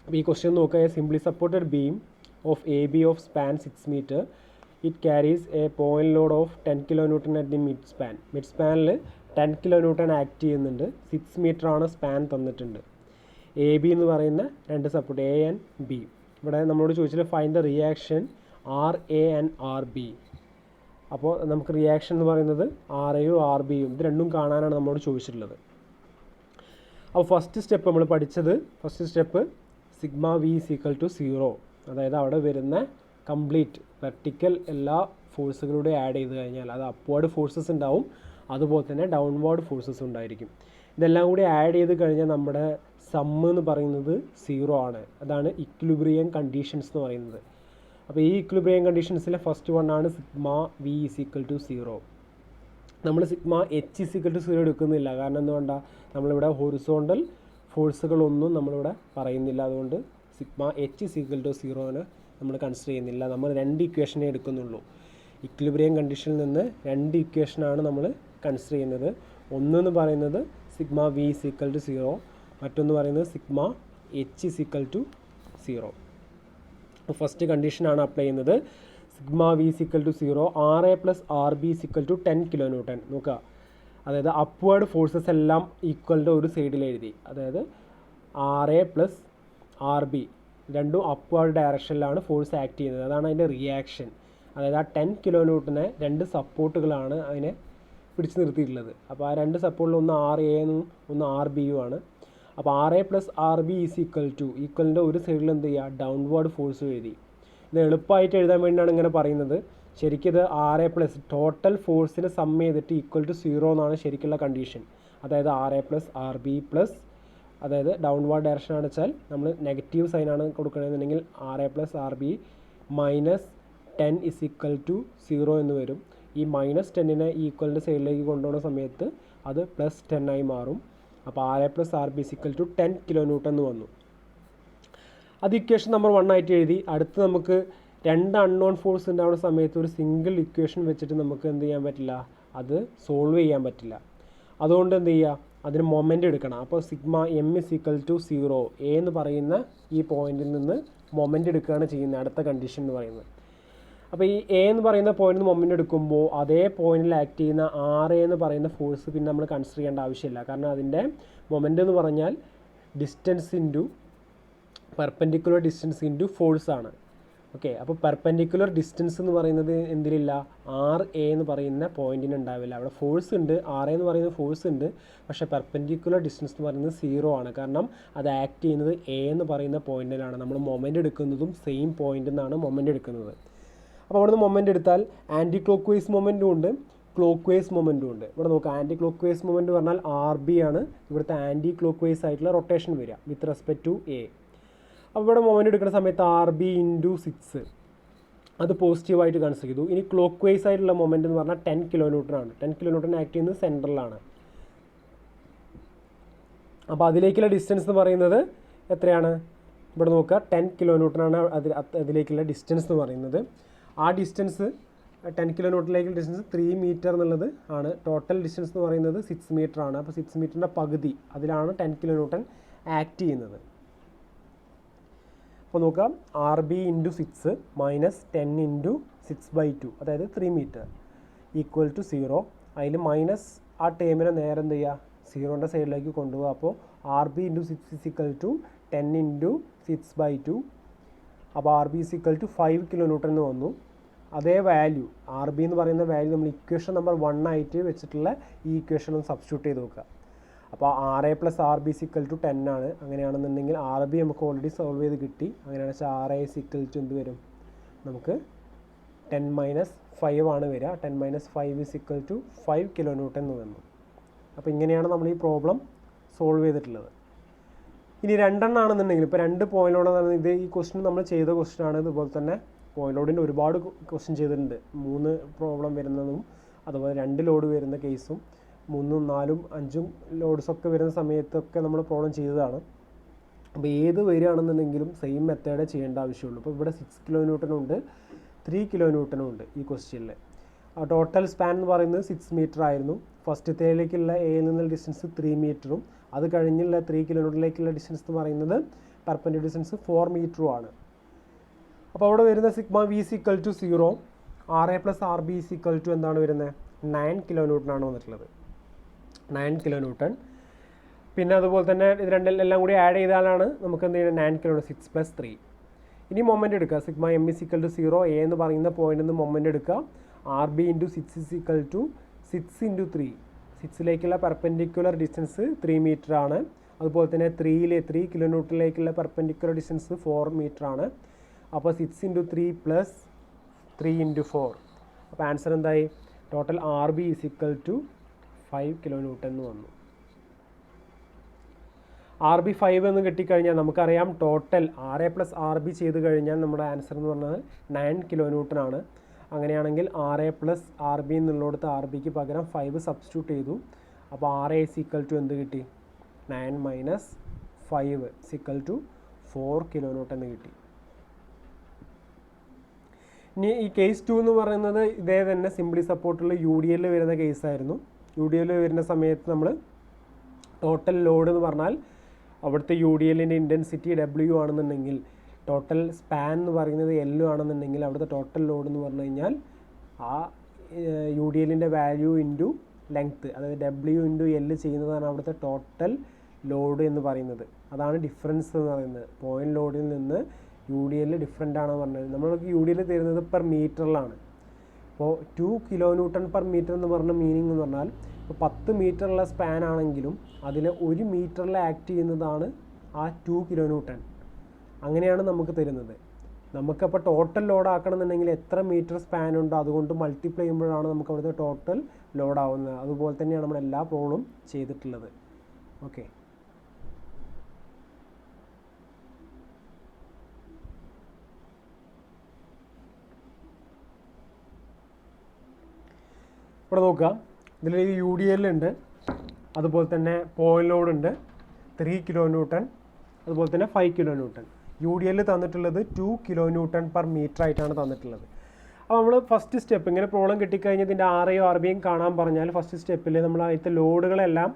അപ്പോൾ ഈ ക്വസ്റ്റ്യൻ നോക്കുക. Simply supported beam of AB of span 6 metre. It carries a point load of 10 kN at the mid span. Mid സ്പാനിൽ 10 kN ആക്ട് ചെയ്യുന്നുണ്ട്. 6 മീറ്റർ ആണ് സ്പാൻ തന്നിട്ടുണ്ട്. AB എന്ന് പറയുന്ന 2 സപ്പോർട്ട് A and B. ഇവിടെ നമ്മളോട് ചോദിച്ചിട്ട് find the reaction RA and RB. അപ്പോൾ നമുക്ക് റിയാക്ഷൻ എന്ന് പറയുന്നത് RAയും RBയും ഇത് രണ്ടും കാണാനാണ് നമ്മളോട് ചോദിച്ചിട്ടുള്ളത്. അപ്പോൾ ഫസ്റ്റ് സ്റ്റെപ്പ് നമ്മൾ പഠിച്ചത്, ഫസ്റ്റ് സ്റ്റെപ്പ് σV = 0. അതായത് അവിടെ വരുന്ന കംപ്ലീറ്റ് വെർട്ടിക്കൽ എല്ലാ ഫോഴ്സുകളുടെ ആഡ് ചെയ്ത് കഴിഞ്ഞാൽ അത് അപ്വേർഡ് ഫോഴ്സസ് ഉണ്ടാവും, അതുപോലെ തന്നെ ഡൗൺവേർഡ് ഫോഴ്സസ് ഉണ്ടായിരിക്കും. ഇതെല്ലാം കൂടി ആഡ് ചെയ്ത് കഴിഞ്ഞാൽ നമ്മുടെ സമ്മ് എന്ന് പറയുന്നത് 0 ആണ്. അതാണ് ഇക്വിലിബ്രിയം കണ്ടീഷൻസ് എന്ന് പറയുന്നത്. അപ്പോൾ ഈ ഇക്വിലിബ്രിയം കണ്ടീഷൻസിലെ ഫസ്റ്റ് വൺ ആണ് σV = 0. നമ്മൾ σH = 0 എടുക്കുന്നില്ല. കാരണം എന്തുകൊണ്ടാണ്, നമ്മളിവിടെ ഹൊറിസോണ്ടൽ ഫോഴ്സുകളൊന്നും നമ്മളിവിടെ പറയുന്നില്ല. അതുകൊണ്ട് σH = 0 നമ്മൾ കൺസിഡർ ചെയ്യുന്നില്ല. നമ്മൾ 2 ഇക്വേഷനേ എടുക്കുന്നുള്ളൂ. ഇക്വിലിബ്രിയം കണ്ടീഷനിൽ നിന്ന് 2 ഇക്വേഷനാണ് നമ്മൾ കൺസിഡർ ചെയ്യുന്നത്. ഒന്നെന്ന് പറയുന്നത് σV = 0, മറ്റൊന്ന് പറയുന്നത് σH = 0. ഫസ്റ്റ് കണ്ടീഷനാണ് അപ്ലൈ ചെയ്യുന്നത്. σV = 0, RA + RB = 10 kN. നോക്കുക, അതായത് അപ്വേർഡ് ഫോഴ്സസ് എല്ലാം ഈക്വലിൻ്റെ ഒരു സൈഡിൽ എഴുതി. അതായത് RA + RB രണ്ടും അപ്വേർഡ് ഡയറക്ഷനിലാണ് ഫോഴ്സ് ആക്ട് ചെയ്യുന്നത്. അതാണ് അതിൻ്റെ റിയാക്ഷൻ. അതായത് ആ 10 kN 2 സപ്പോർട്ടുകളാണ് അതിനെ പിടിച്ച് നിർത്തിയിട്ടുള്ളത്. അപ്പോൾ ആ 2 സപ്പോർട്ടിൽ ഒന്ന് RAയും ഒന്ന് RBയും ആണ്. അപ്പോൾ RA + RB = ഈക്വലിൻ്റെ ഒരു സൈഡിൽ എന്ത് ചെയ്യുക, ഡൗൺവേർഡ് ഫോഴ്സ് എഴുതി. ഇത് എളുപ്പമായിട്ട് എഴുതാൻ വേണ്ടിയാണ് ഇങ്ങനെ പറയുന്നത്. ശരിക്കും ഇത് RA + ടോട്ടൽ ഫോഴ്സിന് സം ചെയ്തിട്ട് = 0 എന്നാണ് ശരിക്കുള്ള കണ്ടീഷൻ. അതായത് RA + RB + അതായത് ഡൗൺവേർഡ് ഡയറക്ഷൻ ആണ് വെച്ചാൽ നമ്മൾ നെഗറ്റീവ് സൈനാണ് കൊടുക്കണമെന്നുണ്ടെങ്കിൽ RA+RB -10 = 0 എന്ന് വരും. ഈ -10നെ ഈക്വലിൻ്റെ സൈഡിലേക്ക് കൊണ്ടുപോകുന്ന സമയത്ത് അത് +10 ആയി മാറും. അപ്പോൾ RA+RB = 10 kN എന്ന് വന്നു. അത് ഇക്വേഷൻ നമ്പർ 1 ആയിട്ട് എഴുതി. അടുത്ത് നമുക്ക് 2 അൺനോൺ ഫോഴ്സ് ഉണ്ടാവുന്ന സമയത്ത് ഒരു സിംഗിൾ ഇക്വേഷൻ വെച്ചിട്ട് നമുക്ക് എന്ത് ചെയ്യാൻ പറ്റില്ല, അത് സോൾവ് ചെയ്യാൻ പറ്റില്ല. അതുകൊണ്ട് എന്ത് ചെയ്യുക, അതിന് മൊമെൻ്റ് എടുക്കണം. അപ്പോൾ m = 0 A എന്ന് പറയുന്ന ഈ പോയിന്റിൽ നിന്ന് മൊമെൻ്റ് എടുക്കുകയാണ് ചെയ്യുന്നത്, അടുത്ത കണ്ടീഷൻ എന്ന് പറയുന്നത്. അപ്പോൾ ഈ A എന്ന് പറയുന്ന പോയിന്റിൽ നിന്ന് മൊമെൻ്റ് എടുക്കുമ്പോൾ അതേ പോയിന്റിൽ ആക്ട് ചെയ്യുന്ന RA എന്ന് പറയുന്ന ഫോഴ്സ് പിന്നെ നമ്മൾ കൺസിഡർ ചെയ്യേണ്ട ആവശ്യമില്ല. കാരണം അതിൻ്റെ മൊമെൻ്റ് എന്ന് പറഞ്ഞാൽ distance into perpendicular distance into force ആണ്. ഓക്കെ, അപ്പോൾ പെർപെൻഡിക്കുലർ ഡിസ്റ്റൻസ് എന്ന് പറയുന്നത് എന്തിലില്ല, RA എന്ന് പറയുന്ന പോയിന്റിന് ഉണ്ടാവില്ല. അവിടെ ഫോഴ്സ് ഉണ്ട്, RA എന്ന് പറയുന്ന ഫോഴ്സ് ഉണ്ട്, പക്ഷേ പെർപെൻഡിക്കുലർ ഡിസ്റ്റൻസ് എന്ന് പറയുന്നത് 0 ആണ്. കാരണം അത് ആക്ട് ചെയ്യുന്നത് A എന്ന് പറയുന്ന പോയിന്റിലാണ്. നമ്മൾ മൊമെൻ്റ് എടുക്കുന്നതും സെയിം പോയിന്റിൽ നിന്നാണ് മൊമെൻ്റ് എടുക്കുന്നത്. അപ്പോൾ അവിടെ നിന്ന് മൊമെൻ്റ് എടുത്താൽ ആൻറ്റി ക്ലോക്ക് വൈസ് മൊമെൻറ്റും ഉണ്ട്, ക്ലോക്ക് വൈസ് മൊമെൻറ്റും ഉണ്ട്. ഇവിടെ നോക്കുക, ആൻറ്റി ക്ലോക്ക് വൈസ് മൊമെൻറ്റ് പറഞ്ഞാൽ RB ആണ് ഇവിടുത്തെ ആൻറ്റി ക്ലോക്ക് വൈസ് ആയിട്ടുള്ള റൊട്ടേഷൻ വരിക വിത്ത് റെസ്പെക്ട് ടു A. അപ്പോൾ ഇവിടെ മൊമെൻ്റ് എടുക്കുന്ന സമയത്ത് RB × 6 അത് പോസിറ്റീവായിട്ട് കൺസിഡർ ചെയ്തു. ഇനി ക്ലോക്ക് വൈസ് ആയിട്ടുള്ള മൊമെൻ്റ് എന്ന് പറഞ്ഞാൽ 10 kN ആണ്. 10 kN ആക്ട് ചെയ്യുന്നത് സെൻട്രലാണ്. അപ്പോൾ അതിലേക്കുള്ള ഡിസ്റ്റൻസ് എന്ന് പറയുന്നത് എത്രയാണ്, ഇവിടെ നോക്കുക 10 kN ആണ് അതിലേക്കുള്ള ഡിസ്റ്റൻസ് എന്ന് പറയുന്നത്. ആ ഡിസ്റ്റൻസ് 10 kN ഡിസ്റ്റൻസ് 3 മീറ്റർ എന്നുള്ളത് ആണ്. ടോട്ടൽ ഡിസ്റ്റൻസ് എന്ന് പറയുന്നത് 6 മീറ്റർ ആണ്. അപ്പോൾ 6 മീറ്ററിൻ്റെ പകുതി അതിലാണ് 10 kN ആക്ട് ചെയ്യുന്നത്. അപ്പോൾ നോക്കാം, RB × 6 -10 × 6/2 അതായത് 3 മീറ്റർ = 0. അതിൽ മൈനസ് ആ ടേമിനെ നേരെ എന്ത് ചെയ്യുക, 0ൻ്റെ സൈഡിലേക്ക് കൊണ്ടുപോകുക. അപ്പോൾ RB × 6 = 10 × 6/2. അപ്പോൾ RB = 5 kN എന്ന് വന്നു. അതേ വാല്യൂ RB എന്ന് പറയുന്ന വാല്യൂ നമ്മൾ ഇക്വേഷൻ നമ്പർ 1 ആയിട്ട് വെച്ചിട്ടുള്ള ഈ ഇക്വേഷൻ ഒന്ന് സബ്സ്റ്റിറ്റ്യൂട്ട് ചെയ്ത് നോക്കുക. അപ്പോൾ RA+RB = 10 ആണ്. അങ്ങനെയാണെന്നുണ്ടെങ്കിൽ RB നമുക്ക് ഓൾറെഡി സോൾവ് ചെയ്ത് കിട്ടി. അങ്ങനെയാണെന്ന് വെച്ചാൽ RA = എന്ത് വരും, നമുക്ക് 10 - 5 ആണ് വരിക. 10 - 5 = 5 kN എന്ന് വന്നു. അപ്പോൾ ഇങ്ങനെയാണ് നമ്മൾ ഈ പ്രോബ്ലം സോൾവ് ചെയ്തിട്ടുള്ളത്. ഇനി 2 ആണെന്നുണ്ടെങ്കിൽ ഇപ്പോൾ 2 പോയിന്റ് ലോഡാണ് ഇത്. ഈ ക്വസ്റ്റ്യൻ നമ്മൾ ചെയ്ത ക്വസ്റ്റ്യനാണ്. ഇതുപോലെ തന്നെ പോയിന്റ് ലോഡിൻ്റെ ഒരുപാട് ക്വസ്റ്റ്യൻ ചെയ്തിട്ടുണ്ട്. 3 പ്രോബ്ലം വരുന്നതും അതുപോലെ 2 ലോഡ് വരുന്ന കേസും 3, 4, 5 ലോഡ്സൊക്കെ വരുന്ന സമയത്തൊക്കെ നമ്മൾ പ്രോബ്ലം ചെയ്തതാണ്. അപ്പോൾ ഏത് വരികയാണെന്നുണ്ടെങ്കിലും സെയിം മെത്തേഡേ ചെയ്യേണ്ട ആവശ്യമുള്ളൂ. അപ്പോൾ ഇവിടെ 6 kN ഉണ്ട്, 3 kN ഉണ്ട് ഈ ക്വസ്റ്റ്യനിൽ. ആ ടോട്ടൽ സ്പാൻ എന്ന് പറയുന്നത് 6 മീറ്റർ ആയിരുന്നു. ഫസ്റ്റത്തേലേക്കുള്ള Aയിൽ നിന്നുള്ള ഡിസ്റ്റൻസ് 3 മീറ്ററും അത് കഴിഞ്ഞുള്ള 3 kN ഡിസ്റ്റൻസ് എന്ന് പറയുന്നത് പെർപെൻഡിക്കുലർ ഡിസ്റ്റൻസ് 4 മീറ്ററും ആണ്. അപ്പോൾ അവിടെ വരുന്ന V = 0, RA+RB = എന്താണ് വരുന്നത്, 9 kN ആണ് വന്നിട്ടുള്ളത്. 9 kN. പിന്നെ അതുപോലെ തന്നെ ഇത് രണ്ടെല്ലാം കൂടി ആഡ് ചെയ്താലാണ് നമുക്ക് എന്ത് ചെയ്യുന്നത്, 9 kN 6 + 3. ഇനി മൊമെൻ്റ് എടുക്കുക, m = 0 A എന്ന് പറയുന്ന പോയിന്റിൽ നിന്ന് മൊമെൻ്റ് എടുക്കുക. RB × 6 = 6 × 3. 6ലേക്കുള്ള പെർപെൻഡിക്കുലർ ഡിസ്റ്റൻസ് 3 മീറ്റർ ആണ്. അതുപോലെ തന്നെ 3 kN പെർപെൻഡിക്കുലർ ഡിസ്റ്റൻസ് 4 മീറ്റർ ആണ്. അപ്പോൾ 6 × 3 + 3 × 4. അപ്പോൾ ആൻസർ എന്തായി, ടോട്ടൽ RB = 5 kN എന്ന് വന്നു. RB 5 എന്ന് കിട്ടിക്കഴിഞ്ഞാൽ നമുക്കറിയാം ടോട്ടൽ RA+RB ചെയ്ത് കഴിഞ്ഞാൽ നമ്മുടെ ആൻസർ എന്ന് പറഞ്ഞത് 9 kN ആണ്. അങ്ങനെയാണെങ്കിൽ RA+RB എന്നുള്ളിടത്ത് RBക്ക് പകരം 5 സബ്സ്റ്റിറ്റ്യൂട്ട് ചെയ്തു. അപ്പോൾ RA = എന്ത് കിട്ടി, 9 - 5 = 4 kN എന്ന് കിട്ടി. ഇനി ഈ കേസ് 2 എന്ന് പറയുന്നത് ഇതേ തന്നെ സിംപ്ലി സപ്പോർട്ടുള്ള UDL വരുന്ന കേസായിരുന്നു. UDL വരുന്ന സമയത്ത് നമ്മൾ ടോട്ടൽ ലോഡ് എന്ന് പറഞ്ഞാൽ അവിടുത്തെ UDLൻ്റെ ഇൻറ്റൻസിറ്റി W ആണെന്നുണ്ടെങ്കിൽ ടോട്ടൽ സ്പാൻ എന്ന് പറയുന്നത് L ആണെന്നുണ്ടെങ്കിൽ അവിടുത്തെ ടോട്ടൽ ലോഡ് എന്ന് പറഞ്ഞു കഴിഞ്ഞാൽ ആ UDLൻ്റെ വാല്യൂ ഇൻറ്റു ലെങ്ത്ത്, അതായത് W × L ചെയ്യുന്നതാണ് അവിടുത്തെ ടോട്ടൽ ലോഡ് എന്ന് പറയുന്നത്. അതാണ് ഡിഫറൻസ് എന്ന് പറയുന്നത്. പോയിന്റ് ലോഡിൽ നിന്ന് UDL ഡിഫറെൻ്റ് ആണെന്ന് പറഞ്ഞത്. നമ്മൾക്ക് UDL തരുന്നത് പെർ മീറ്ററിലാണ്. അപ്പോൾ 2 kN/m എന്ന് പറഞ്ഞ മീനിങ് എന്ന് പറഞ്ഞാൽ ഇപ്പോൾ 10 മീറ്ററുള്ള സ്പാൻ ആണെങ്കിലും അതിൽ 1 മീറ്ററിൽ ആക്ട് ചെയ്യുന്നതാണ് ആ 2 kN. അങ്ങനെയാണ് നമുക്ക് തരുന്നത്. നമുക്കപ്പോൾ ടോട്ടൽ ലോഡ് ആക്കണമെന്നുണ്ടെങ്കിൽ എത്ര മീറ്റർ സ്പാൻ ഉണ്ടോ അതുകൊണ്ട് മൾട്ടിപ്ലൈ ചെയ്യുമ്പോഴാണ് നമുക്ക് അവിടുത്തെ ടോട്ടൽ ലോഡ് ആവുന്നത്. അതുപോലെ തന്നെയാണ് നമ്മൾ എല്ലാ പ്രോബ്ലം ചെയ്തിട്ടുള്ളത്. ഓക്കെ. ഇവിടെ നോക്കുക, ഇതിൽ യു ഡി എൽ ഉണ്ട്, അതുപോലെ തന്നെ പോയിന്റ് ലോഡ് ഉണ്ട് 3 കിലോ ന്യൂട്ടൺ, അതുപോലെ തന്നെ 5 kilo newton. U D L തന്നിട്ടുള്ളത് 2 കിലോ ന്യൂട്ടൺ പെർ മീറ്റർ ആയിട്ടാണ് തന്നിട്ടുള്ളത്. അപ്പോൾ നമ്മൾ ഫസ്റ്റ് സ്റ്റെപ്പ് ഇങ്ങനെ പ്രോബ്ലം കിട്ടിക്കഴിഞ്ഞാൽ ഇതിൻ്റെ ആറേയും ആർബിയും കാണാൻ പറഞ്ഞാൽ ഫസ്റ്റ് സ്റ്റെപ്പിൽ നമ്മൾ അതിൻ്റെ ലോഡുകളെല്ലാം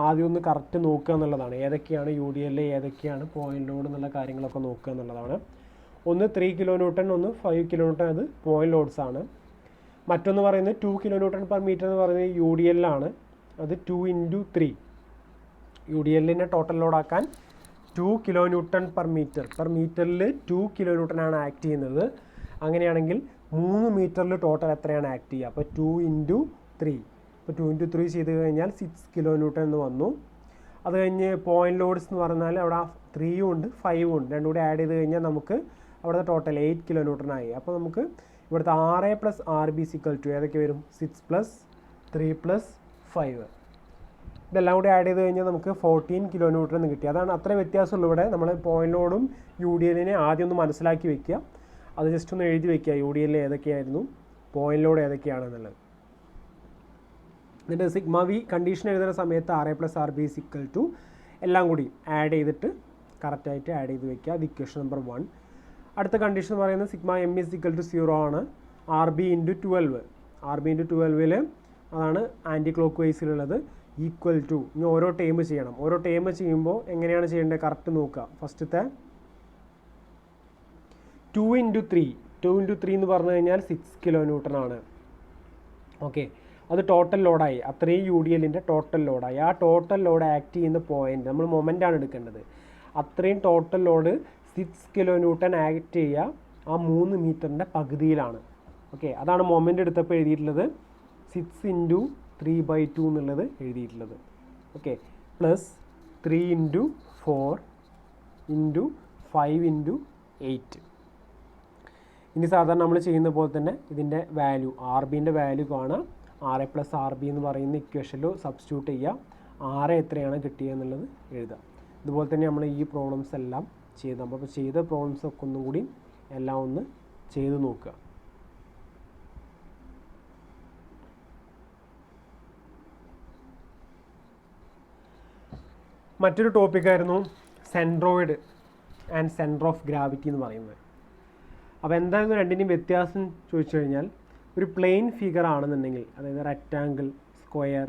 ആദ്യം ഒന്ന് കറക്റ്റ് നോക്കുക എന്നുള്ളതാണ്. ഏതൊക്കെയാണ് യു ഡി എൽ, ഏതൊക്കെയാണ് പോയിന്റ് ലോഡ് എന്നുള്ള കാര്യങ്ങളൊക്കെ നോക്കുക എന്നുള്ളതാണ്. ഒന്ന് 3 കിലോ ന്യൂട്ടൺ, ഒന്ന് 5 കിലോ ന്യൂട്ടൺ, അത് പോയിന്റ് ലോഡ്സ് ആണ്. മറ്റൊന്ന് പറയുന്നത് 2 കിലോ ന്യൂട്ടൺ പെർ മീറ്റർ എന്ന് പറയുന്നത് യു ഡി എൽ ആണ്. അത് 2 × 3. യു ഡി എല്ലിനെ ടോട്ടൽ ലോഡാക്കാൻ 2 കിലോ ന്യൂട്ടൺ പെർ മീറ്ററിൽ 2 കിലോ ന്യൂട്ടൺ ആണ് ആക്ട് ചെയ്യുന്നത്. അങ്ങനെയാണെങ്കിൽ 3 മീറ്ററിൽ ടോട്ടൽ എത്രയാണ് ആക്ട് ചെയ്യുക? അപ്പോൾ 2 × 3. ഇപ്പോൾ 2 × 3 ചെയ്ത് കഴിഞ്ഞാൽ 6 കിലോ ന്യൂട്ടൺ എന്ന് വന്നു. അത് കഴിഞ്ഞ് പോയിന്റ് ലോഡ്സ് എന്ന് പറഞ്ഞാൽ അവിടെ 3 ഉണ്ട് 5 ഉണ്ട്, രണ്ടും കൂടി ആഡ് ചെയ്ത് കഴിഞ്ഞാൽ നമുക്ക് അവിടുത്തെ ടോട്ടൽ 8 കിലോ ന്യൂട്ടൺ ആയി. അപ്പോൾ നമുക്ക് ഇവിടുത്തെ RA + RB = ഏതൊക്കെ വരും? 6 + 3 + 5. ഇതെല്ലാം കൂടി ആഡ് ചെയ്ത് കഴിഞ്ഞാൽ നമുക്ക് 14 കിലോ ന്യൂട്ടൺ എന്ന് കിട്ടി. അതാണ് അത്രേ വ്യത്യാസമുള്ളൂ. ഇവിടെ നമ്മൾ പോയിന്റ് ലോഡും യു ഡി എല്ലിനെ ആദ്യം ഒന്ന് മനസ്സിലാക്കി വെക്കുക, അത് ജസ്റ്റ് ഒന്ന് എഴുതി വെക്കുക, യു ഡി എല്ലിൽ ഏതൊക്കെയായിരുന്നു, പോയിന്റ് ലോഡ് ഏതൊക്കെയാണെന്നുള്ളത്. എന്നിട്ട് സിഗ്മ വി കണ്ടീഷൻ എഴുതുന്ന സമയത്ത് RA + RB = എല്ലാം കൂടി ആഡ് ചെയ്തിട്ട് കറക്റ്റായിട്ട് ആഡ് ചെയ്ത് വെക്കുക. അത് ഇക്വേഷൻ നമ്പർ 1. അടുത്ത കണ്ടീഷൻ എന്ന് പറയുന്നത് സിഗ്മ M = 0 ആണ്. RB × 12. RB × 12 അതാണ് ആൻറ്റി ക്ലോക്ക് വൈസിലുള്ളത്. ഈക്വൽ ടു, ഇനി ഓരോ ടേം ചെയ്യണം. ഓരോ ടേം ചെയ്യുമ്പോൾ എങ്ങനെയാണ് ചെയ്യേണ്ടത് കറക്റ്റ് നോക്കുക. ഫസ്റ്റത്തെ 2 × 3. 2 × 3 എന്ന് പറഞ്ഞു കഴിഞ്ഞാൽ 6 കിലോ ന്യൂട്ടൺ ആണ്. ഓക്കെ, അത് ടോട്ടൽ ലോഡായി. അത്രയും യു ഡി എല്ലിൻ്റെ ടോട്ടൽ ലോഡായി. ആ ടോട്ടൽ ലോഡ് ആക്ട് ചെയ്യുന്ന പോയിന്റ് നമ്മൾ മൊമെൻ്റാണ് എടുക്കേണ്ടത്. അത്രയും total load 6 kilo newton act ചെയ്യുക ആ 3 മീറ്ററിൻ്റെ പകുതിയിലാണ്. ഓക്കെ, അതാണ് മൊമെൻ്റ് എടുത്തപ്പോൾ എഴുതിയിട്ടുള്ളത് 6 × 3/2 എന്നുള്ളത് എഴുതിയിട്ടുള്ളത്. Okay, plus 3 × 4 × 5 × 8. ഇനി സാധാരണ നമ്മൾ ചെയ്യുന്ന പോലെ തന്നെ ഇതിൻ്റെ വാല്യൂ, RBൻ്റെ വാല്യൂ കാണാം. RA + RB എന്ന് പറയുന്ന ഇക്വേഷനിൽ സബ്സ്റ്റിറ്റ്യൂട്ട് ചെയ്യുക. RA എത്രയാണ് കിട്ടിയെന്നുള്ളത് എഴുതുക. ഇതുപോലെ തന്നെ നമ്മൾ ഈ പ്രോബ്ലംസ് എല്ലാം ചെയ്ത് അപ്പോൾ ചെയ്ത പ്രോബ്ലംസ് ഒക്കെ ഒന്നും കൂടി എല്ലാം ഒന്ന് ചെയ്ത് നോക്കുക. മറ്റൊരു ടോപ്പിക്കായിരുന്നു centroid and centre of gravity എന്ന് പറയുന്നത്. അപ്പോൾ എന്തായിരുന്നു രണ്ടിൻ്റെയും വ്യത്യാസം ചോദിച്ചു കഴിഞ്ഞാൽ, ഒരു പ്ലെയിൻ ഫിഗർ ആണെന്നുണ്ടെങ്കിൽ, അതായത് റെക്റ്റാങ്കിൾ, സ്ക്വയർ,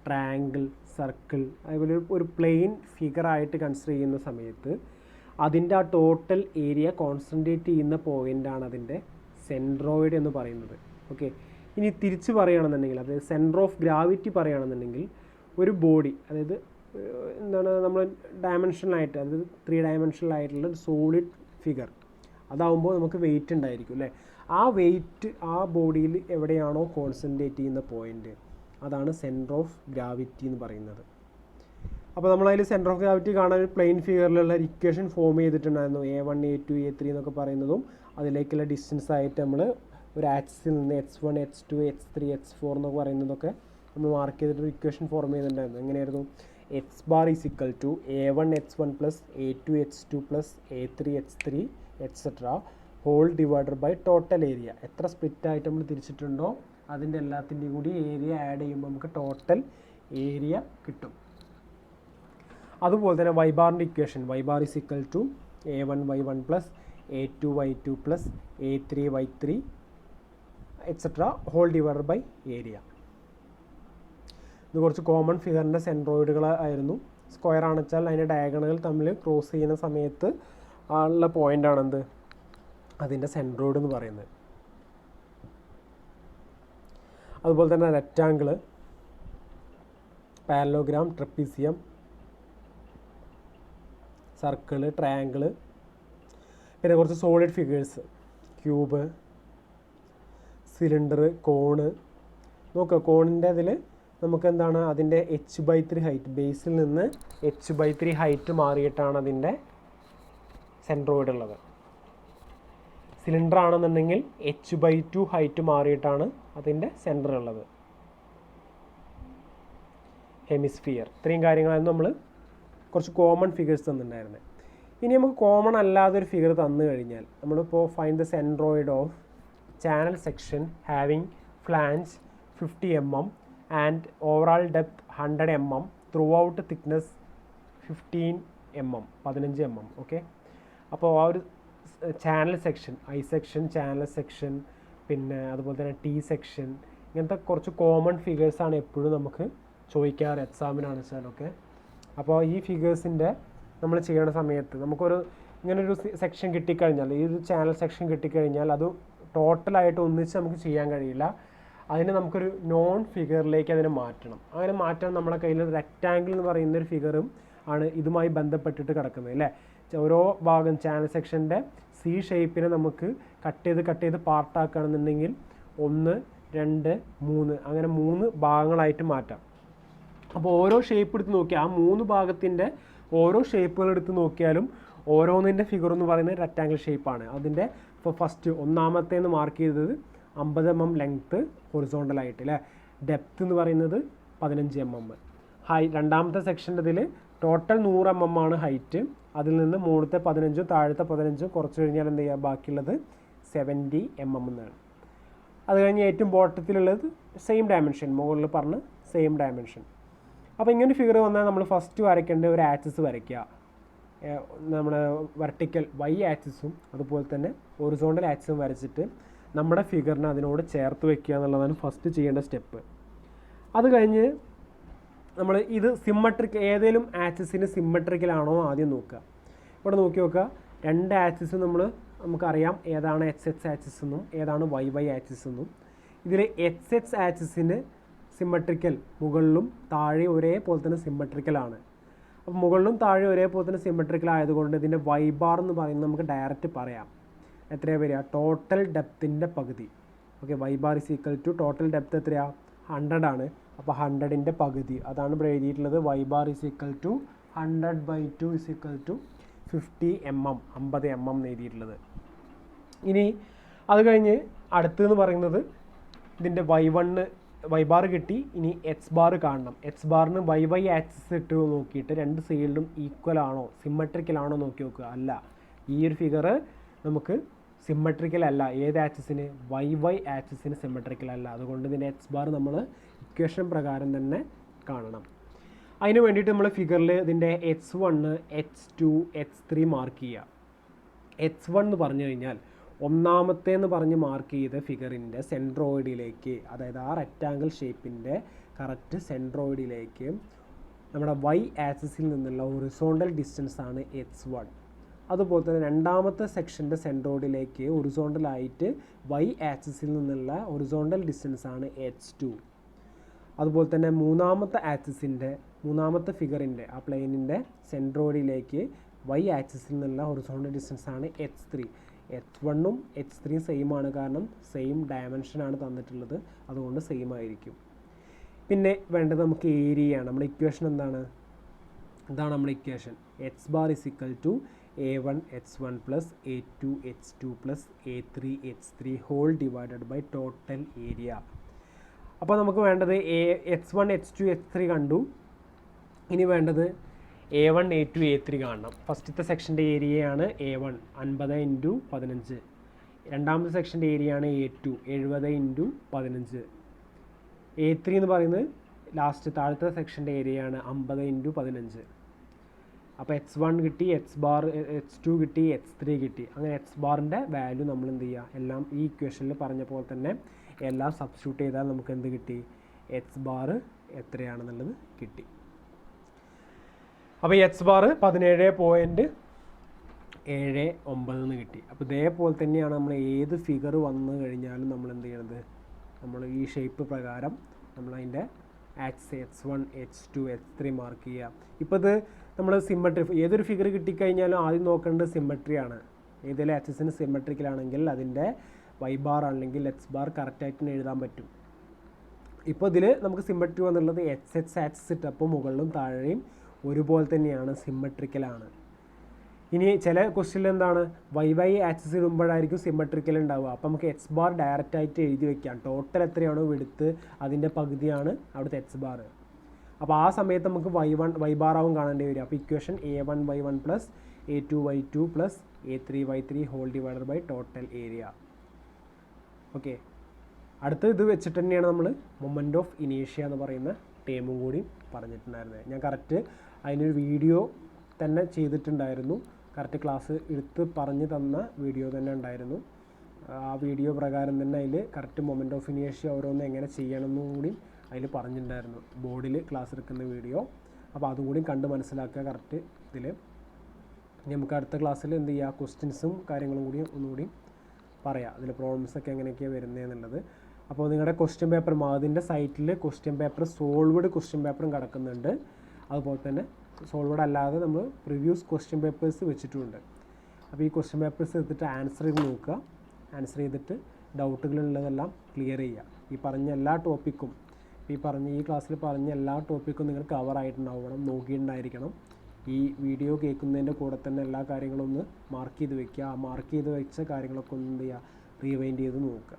ട്രയാങ്കിൾ, സർക്കിൾ, അതുപോലെ ഒരു പ്ലെയിൻ ഫിഗറായിട്ട് കൺസിഡർ ചെയ്യുന്ന സമയത്ത് അതിൻ്റെ ആ ടോട്ടൽ ഏരിയ കോൺസെൻട്രേറ്റ് ചെയ്യുന്ന പോയിൻ്റാണ് അതിൻ്റെ സെൻട്രോയിഡ് എന്ന് പറയുന്നത്. ഓക്കെ, ഇനി തിരിച്ച് പറയുകയാണെന്നുണ്ടെങ്കിൽ, അതായത് സെൻറ്റർ ഓഫ് ഗ്രാവിറ്റി പറയുകയാണെന്നുണ്ടെങ്കിൽ, ഒരു ബോഡി, അതായത് എന്താണ് നമ്മൾ ഡയമെൻഷനലായിട്ട്, അതായത് 3 ഡയമെൻഷനലായിട്ടുള്ള ഒരു സോളിഡ് ഫിഗർ, അതാവുമ്പോൾ നമുക്ക് വെയിറ്റ് ഉണ്ടായിരിക്കും അല്ലേ. ആ വെയിറ്റ് ആ ബോഡിയിൽ എവിടെയാണോ കോൺസെൻട്രേറ്റ് ചെയ്യുന്ന പോയിൻ്റ്, അതാണ് സെൻറ്റർ ഓഫ് ഗ്രാവിറ്റി എന്ന് പറയുന്നത്. അപ്പോൾ നമ്മളതിൽ സെൻറ്റർ ഓഫ് ഗ്രാവിറ്റി കാണാൻ ഒരു പ്ലെയിൻ ഫിഗറിലുള്ള ഒരു ഇക്വേഷൻ ഫോം ചെയ്തിട്ടുണ്ടായിരുന്നു. A1 A2 A3 എന്നൊക്കെ പറയുന്നതും അതിലേക്കുള്ള ഡിസ്റ്റൻസ് ആയിട്ട് നമ്മൾ ഒരു ആക്സിൽ നിന്ന് H1 H2 H3 H4 എന്നൊക്കെ പറയുന്നതൊക്കെ നമ്മൾ മാർക്ക് ചെയ്തിട്ടൊരു ഇക്വേഷൻ ഫോം ചെയ്തിട്ടുണ്ടായിരുന്നു. എങ്ങനെയായിരുന്നു? H bar = A1 H1 + A2 H2 + A3 H3 etc. Whole divided by total area. എത്ര സ്പ്ലിറ്റ് ആയിട്ട് നമ്മൾ തിരിച്ചിട്ടുണ്ടോ അതിൻ്റെ എല്ലാത്തിൻ്റെയും കൂടി ഏരിയ ആഡ് ചെയ്യുമ്പോൾ നമുക്ക് ടോട്ടൽ ഏരിയ കിട്ടും. അതുപോലെ തന്നെ Y ബാറിൻ്റെ equation, Y bar = A1 Y1 + A2 Y2 + A3 Y3 etc. Whole divided by area. ഇത് കുറച്ച് കോമൺ ഫിഗറിൻ്റെ സെൻട്രോയിഡുകൾ ആയിരുന്നു. സ്ക്വയർ ആണെന്ന് വെച്ചാൽ അതിൻ്റെ ഡയഗണലുകൾ തമ്മിൽ ക്രോസ് ചെയ്യുന്ന സമയത്ത് ഉള്ള പോയിൻ്റാണെന്ത്, അതിൻ്റെ സെൻട്രോയിഡ് എന്ന് പറയുന്നത്. അതുപോലെ തന്നെ rectangle, parallelogram, trapezium, circle, triangle, പിന്നെ കുറച്ച് solid figures, cube, cylinder, cone. നോക്കുക, കോണിൻ്റെ അതിൽ നമുക്ക് എന്താണ്, അതിൻ്റെ h/3 ഹൈറ്റ്, ബേസിൽ നിന്ന് h/3 ഹൈറ്റ് മാറിയിട്ടാണ് അതിൻ്റെ സെൻട്രോയിഡ് ഉള്ളത്. സിലിണ്ടർ ആണെന്നുണ്ടെങ്കിൽ h/2 ഹൈറ്റ് മാറിയിട്ടാണ് അതിൻ്റെ സെൻറ്റർ ഉള്ളത്. ഹെമിസ്ഫിയർ, ഇത്രയും കാര്യങ്ങളായിരുന്നു നമ്മൾ കുറച്ച് കോമൺ ഫിഗേഴ്സ് തന്നിട്ടുണ്ടായിരുന്നത്. ഇനി നമുക്ക് കോമൺ അല്ലാതൊരു ഫിഗർ തന്നു കഴിഞ്ഞാൽ, നമ്മളിപ്പോൾ find the centroid of channel section having flange 50 mm and overall depth 100 mm, throughout thickness 15 mm, 15 mm. Okay, അപ്പോൾ ആ ഒരു channel section, I section, channel section, പിന്നെ അതുപോലെ തന്നെ ടി സെക്ഷൻ, ഇങ്ങനത്തെ കുറച്ച് കോമൺ ഫിഗേഴ്സാണ് എപ്പോഴും നമുക്ക് ചോദിക്കാറ് എക്സാമിനാണ് വെച്ചാൽ. ഓക്കെ, അപ്പോൾ ഈ ഫിഗേഴ്സിൻ്റെ നമ്മൾ ചെയ്യണ സമയത്ത് നമുക്കൊരു ഇങ്ങനൊരു സെക്ഷൻ കിട്ടിക്കഴിഞ്ഞാൽ, ഈ ഒരു ചാനൽ സെക്ഷൻ കിട്ടിക്കഴിഞ്ഞാൽ അത് ടോട്ടലായിട്ട് ഒന്നിച്ച് നമുക്ക് ചെയ്യാൻ കഴിയില്ല. അതിന് നമുക്കൊരു നോൺ ഫിഗറിലേക്ക് അതിനെ മാറ്റണം. അങ്ങനെ മാറ്റാൻ നമ്മുടെ കയ്യിൽ റെക്റ്റാങ്കിൾ എന്ന് പറയുന്നൊരു ഫിഗറും ആണ് ഇതുമായി ബന്ധപ്പെട്ടിട്ട് കിടക്കുന്നത് അല്ലേ. ഓരോ ഭാഗം ചാനൽ സെക്ഷൻ്റെ സി ഷേപ്പിനെ നമുക്ക് കട്ട് ചെയ്ത് പാർട്ടാക്കുകയാണെന്നുണ്ടെങ്കിൽ 1, 2, 3 അങ്ങനെ 3 ഭാഗങ്ങളായിട്ട് മാറ്റാം. അപ്പോൾ ഓരോ ഷേപ്പ് എടുത്ത് നോക്കിയാൽ ആ 3 ഭാഗത്തിൻ്റെ ഓരോ ഷേപ്പുകൾ എടുത്ത് നോക്കിയാലും ഓരോന്നിൻ്റെ ഫിഗർ എന്ന് പറയുന്നത് റെക്റ്റാങ്കിൾ ഷേപ്പാണ്. അതിൻ്റെ ഇപ്പോൾ ഫസ്റ്റ് ഒന്നാമത്തേന്ന് മാർക്ക് ചെയ്തത് 50 mm ലെങ്ത്ത് ഹൊറിസോണ്ടലായിട്ട് അല്ലേ. ഡെപ്ത്ത് എന്ന് പറയുന്നത് 15 mm. രണ്ടാമത്തെ സെക്ഷൻ്റെ ഇതിൽ ടോട്ടൽ 100 mm ആണ് ഹൈറ്റ്. അതിൽ നിന്ന് മുകളിലത്തെ 15ഉം താഴത്തെ 15ഉം കുറച്ച് കഴിഞ്ഞാൽ എന്ത് ചെയ്യുക, ബാക്കിയുള്ളത് 70 mm എന്നാണ്. അത് കഴിഞ്ഞ് ഏറ്റവും ബോട്ടത്തിലുള്ളത് സെയിം ഡയമെൻഷൻ, മുകളിൽ പറഞ്ഞ് സെയിം ഡയമെൻഷൻ. അപ്പോൾ ഇങ്ങനെ ഫിഗർ വന്നാൽ നമ്മൾ ഫസ്റ്റ് വരയ്ക്കേണ്ട ഒരു ആക്സിസ് വരയ്ക്കുക. നമ്മുടെ വെർട്ടിക്കൽ വൈ ആക്സിസും അതുപോലെ തന്നെ ഹൊറിസോണ്ടൽ ആക്സിസും വരച്ചിട്ട് നമ്മുടെ ഫിഗറിനെ അതിനോട് ചേർത്ത് വയ്ക്കുക എന്നുള്ളതാണ് ഫസ്റ്റ് ചെയ്യേണ്ട സ്റ്റെപ്പ്. അത് കഴിഞ്ഞ് നമ്മൾ ഇത് ഏതെങ്കിലും ആക്സിസിന് സിമ്മട്രിക്കലാണോ ആദ്യം നോക്കുക. ഇവിടെ നോക്കി നോക്കുക, 2 ആക്സിസ് നമുക്കറിയാം ഏതാണ് എക്സ് ആക്സിസ് എന്നും ഏതാണ് വൈ ആക്സിസ് എന്നും. ഇതിൽ എക്സ് ആക്സിസിന് സിമ്മട്രിക്കൽ മുകളിലും താഴെ ഒരേപോലെ തന്നെ സിമ്മട്രിക്കലാണ്. അപ്പോൾ മുകളിലും താഴെ ഒരേപോലെ തന്നെ സിമ്മട്രിക്കൽ ആയതുകൊണ്ട് ഇതിൻ്റെ വൈ ബാർ എന്ന് പറയുന്നത് നമുക്ക് ഡയറക്റ്റ് പറയാം. എത്രയാണ് വരിക, ടോട്ടൽ ഡെപ്തിൻ്റെ പകുതി. Okay, Y bar is equal to total depth എത്രയാണ്, 100 ആണ്. അപ്പോൾ 100ൻ്റെ പകുതി, അതാണ് ഇവിടെ എഴുതിയിട്ടുള്ളത്. Y bar is equal to 100/2 is equal to 50 mm, 50 mm എന്ന് എഴുതിയിട്ടുള്ളത്. ഇനി അത് കഴിഞ്ഞ് അടുത്തെന്ന് പറയുന്നത് ഇതിൻ്റെ വൈ ബാർ കിട്ടി. ഇനി എക്സ് ബാർ കാണണം. എക്സ് ബാറിന് വൈ ആക്സിസ് ഇട്ട് നോക്കിയിട്ട് 2 സൈഡിലും ഈക്വൽ ആണോ സിമ്മട്രിക്കൽ ആണോ നോക്കി നോക്കുക. അല്ല, ഈ ഒരു ഫിഗർ നമുക്ക് സിമ്മട്രിക്കൽ അല്ല. ഏത് ആക്സിസിന്, വൈ ആക്സിസിന് സിമ്മട്രിക്കൽ അല്ല. അതുകൊണ്ട് ഇതിൻ്റെ എക്സ് ബാർ നമ്മൾ ഇക്വേഷൻ പ്രകാരം തന്നെ കാണണം. അതിന് വേണ്ടിയിട്ട് നമ്മൾ ഫിഗറിൽ ഇതിൻ്റെ H1, H2, H3 മാർക്ക് ചെയ്യുക. H1 എന്ന് പറഞ്ഞു കഴിഞ്ഞാൽ ഒന്നാമത്തേന്ന് പറഞ്ഞ് മാർക്ക് ചെയ്ത ഫിഗറിൻ്റെ സെൻട്രോയിഡിലേക്ക്, അതായത് ആ റെക്റ്റാങ്കിൾ ഷേപ്പിൻ്റെ കറക്റ്റ് സെൻട്രോയിഡിലേക്ക് നമ്മുടെ വൈ ആക്സിസിൽ നിന്നുള്ള ഹൊറിസോണ്ടൽ ഡിസ്റ്റൻസ് ആണ് H1. അതുപോലെ തന്നെ രണ്ടാമത്തെ സെക്ഷൻ്റെ സെൻട്രോയിഡിലേക്ക് ഹൊറിസോണ്ടലായിട്ട് വൈ ആക്സിസിൽ നിന്നുള്ള ഹൊറിസോണ്ടൽ ഡിസ്റ്റൻസ് ആണ് H2. അതുപോലെ തന്നെ മൂന്നാമത്തെ ഫിഗറിൻ്റെ ആ പ്ലെയിനിൻ്റെ സെൻട്രോയിഡിലേക്ക് വൈ ആക്സിസിൽ നിന്നുള്ള ഹൊറിസോണ്ടൽ ഡിസ്റ്റൻസ് ആണ് H3. H1ഉം H3യും സെയിം ആണ്, കാരണം സെയിം ഡയമെൻഷനാണ് തന്നിട്ടുള്ളത്, അതുകൊണ്ട് സെയിം ആയിരിക്കും. പിന്നെ വേണ്ടത് നമുക്ക് ഏരിയയാണ്. നമ്മുടെ ഇക്വേഷൻ എന്താണ്, ഇതാണ് നമ്മുടെ equation. X bar is equal to A1 H1 plus A2 H2 plus A3 H3 whole divided by total area. അപ്പോൾ നമുക്ക് വേണ്ടത് H1 H2 H3 കണ്ടു. ഇനി വേണ്ടത് A1 A2 A3 കാണണം. ഫസ്റ്റത്തെ സെക്ഷൻ്റെ ഏരിയയാണ് A1 50 × 15. രണ്ടാമത്തെ സെക്ഷൻ്റെ ഏരിയയാണ് A2 70 × 15. A3 എന്ന് പറയുന്നത് ലാസ്റ്റ് താഴത്തെ സെക്ഷൻ്റെ ഏരിയയാണ് 50 × 15. അപ്പോൾ H1 കിട്ടി, H2 കിട്ടി, H3 കിട്ടി. അങ്ങനെ എക്സ് ബാറിൻ്റെ വാല്യൂ നമ്മൾ എന്ത് ചെയ്യുക, എല്ലാം ഈ ഇക്വേഷനിൽ പറഞ്ഞ പോലെ തന്നെ എല്ലാം സബ്സ്റ്റിറ്റ്യൂട്ട് ചെയ്താൽ നമുക്ക് എന്ത് കിട്ടി, എക്സ് ബാർ എത്രയാണെന്നുള്ളത് കിട്ടി. അപ്പോൾ എക്സ് ബാർ 17.79 കിട്ടി. അപ്പോൾ ഇതേപോലെ തന്നെയാണ് നമ്മൾ ഏത് ഫിഗർ വന്നു കഴിഞ്ഞാലും നമ്മൾ എന്ത് ചെയ്യണത്, നമ്മൾ ഈ ഷേപ്പ് പ്രകാരം നമ്മളതിൻ്റെ H1 H2 H3 മാർക്ക് ചെയ്യുക. ഇപ്പോൾ ഇത് നമ്മൾ സിമ്മട്രി, ഏതൊരു ഫിഗർ കിട്ടിക്കഴിഞ്ഞാലും ആദ്യം നോക്കേണ്ടത് സിമ്മട്രിയാണ്. ഏതെങ്കിലും ആക്സിസിന് സിമ്മട്രിക്കലാണെങ്കിൽ അതിൻ്റെ വൈ ബാർ അല്ലെങ്കിൽ എക്സ് ബാർ കറക്റ്റായിട്ട് എഴുതാൻ പറ്റും. ഇപ്പോൾ ഇതിൽ നമുക്ക് സിമ്മട്രി വന്നുള്ളത് എക്സ് ആക്സിസ് ഇട്ടപ്പോൾ മുകളിലും താഴെയും ഒരുപോലെ തന്നെയാണ്, സിമ്മട്രിക്കലാണ്. ഇനി ചില ക്വസ്റ്റ്യനിൽ എന്താണ് വൈ ആക്സിസ് ഇടുമ്പോഴായിരിക്കും സിമ്മട്രിക്കൽ ഉണ്ടാവുക. അപ്പോൾ നമുക്ക് എക്സ് ബാർ ഡയറക്റ്റായിട്ട് എഴുതി വയ്ക്കാം. ടോട്ടൽ എത്രയാണോ എടുത്ത് അതിൻ്റെ പകുതിയാണ് അവിടുത്തെ എക്സ് ബാർ. അപ്പോൾ ആ സമയത്ത് നമുക്ക് വൈ ബാർ ആവും കാണേണ്ടി വരും. അപ്പോൾ equation A1 Y1 plus A2 Y2 plus A3 Y3 whole divided by total area. Okay, അടുത്ത ഇത് വെച്ചിട്ട് തന്നെയാണ് നമ്മൾ മൊമെൻ്റ് ഓഫ് ഇനീഷ്യ എന്ന് പറയുന്ന ടേമും കൂടി പറഞ്ഞിട്ടുണ്ടായിരുന്നത്. ഞാൻ കറക്റ്റ് അതിനൊരു വീഡിയോ തന്നെ ചെയ്തിട്ടുണ്ടായിരുന്നു. കറക്റ്റ് ക്ലാസ് എടുത്ത് പറഞ്ഞു തന്ന വീഡിയോ തന്നെ ഉണ്ടായിരുന്നു. ആ വീഡിയോ പ്രകാരം തന്നെ അതിൽ കറക്റ്റ് മൊമെൻ്റ് ഓഫ് ഇനീഷ്യ ഓരോന്ന് എങ്ങനെ ചെയ്യണമെന്നും കൂടി അതിൽ പറഞ്ഞിട്ടുണ്ടായിരുന്നു, ബോർഡിൽ ക്ലാസ് എടുക്കുന്ന വീഡിയോ. അപ്പോൾ അതും കൂടി കണ്ട് മനസ്സിലാക്കുക കറക്റ്റ് ഇതിൽ. നമുക്ക് അടുത്ത ക്ലാസ്സിൽ എന്ത് ചെയ്യുക, ക്വസ്റ്റ്യൻസും കാര്യങ്ങളും കൂടി ഒന്നുകൂടി പറയാം, അതിൽ പ്രോബ്ലംസൊക്കെ എങ്ങനെയൊക്കെയാണ് വരുന്നതെന്നുള്ളത്. അപ്പോൾ നിങ്ങളുടെ ക്വസ്റ്റ്യൻ പേപ്പർ അതിൻ്റെ സൈറ്റിൽ ക്വസ്റ്റ്യൻ പേപ്പർ സോൾവഡ് ക്വസ്റ്റ്യൻ പേപ്പറും കിടക്കുന്നുണ്ട്. അതുപോലെ തന്നെ സോൾവഡ് അല്ലാതെ നമ്മൾ പ്രിവ്യൂസ് ക്വസ്റ്റ്യൻ പേപ്പേഴ്സ് വെച്ചിട്ടുമുണ്ട്. അപ്പോൾ ഈ ക്വസ്റ്റ്യൻ പേപ്പേഴ്സ് എടുത്തിട്ട് ആൻസർ ചെയ്ത് നോക്കുക. ആൻസർ ചെയ്തിട്ട് ഡൗട്ടുകളുള്ളതെല്ലാം ക്ലിയർ ചെയ്യുക. ഈ പറഞ്ഞ എല്ലാ ടോപ്പിക്കും ഈ ക്ലാസ്സിൽ പറഞ്ഞ എല്ലാ ടോപ്പിക്കും നിങ്ങൾ കവർ ആയിട്ടുണ്ടാവണം, നോക്കിയിട്ടുണ്ടായിരിക്കണം. ഈ വീഡിയോ കേൾക്കുന്നതിൻ്റെ കൂടെ തന്നെ എല്ലാ കാര്യങ്ങളും ഒന്ന് മാർക്ക് ചെയ്ത് വെക്കുക. ആ മാർക്ക് ചെയ്ത് വെച്ച കാര്യങ്ങളൊക്കെ ഒന്ന് എന്ത് ചെയ്യുക, റീവൈൻഡ് ചെയ്ത് നോക്കുക.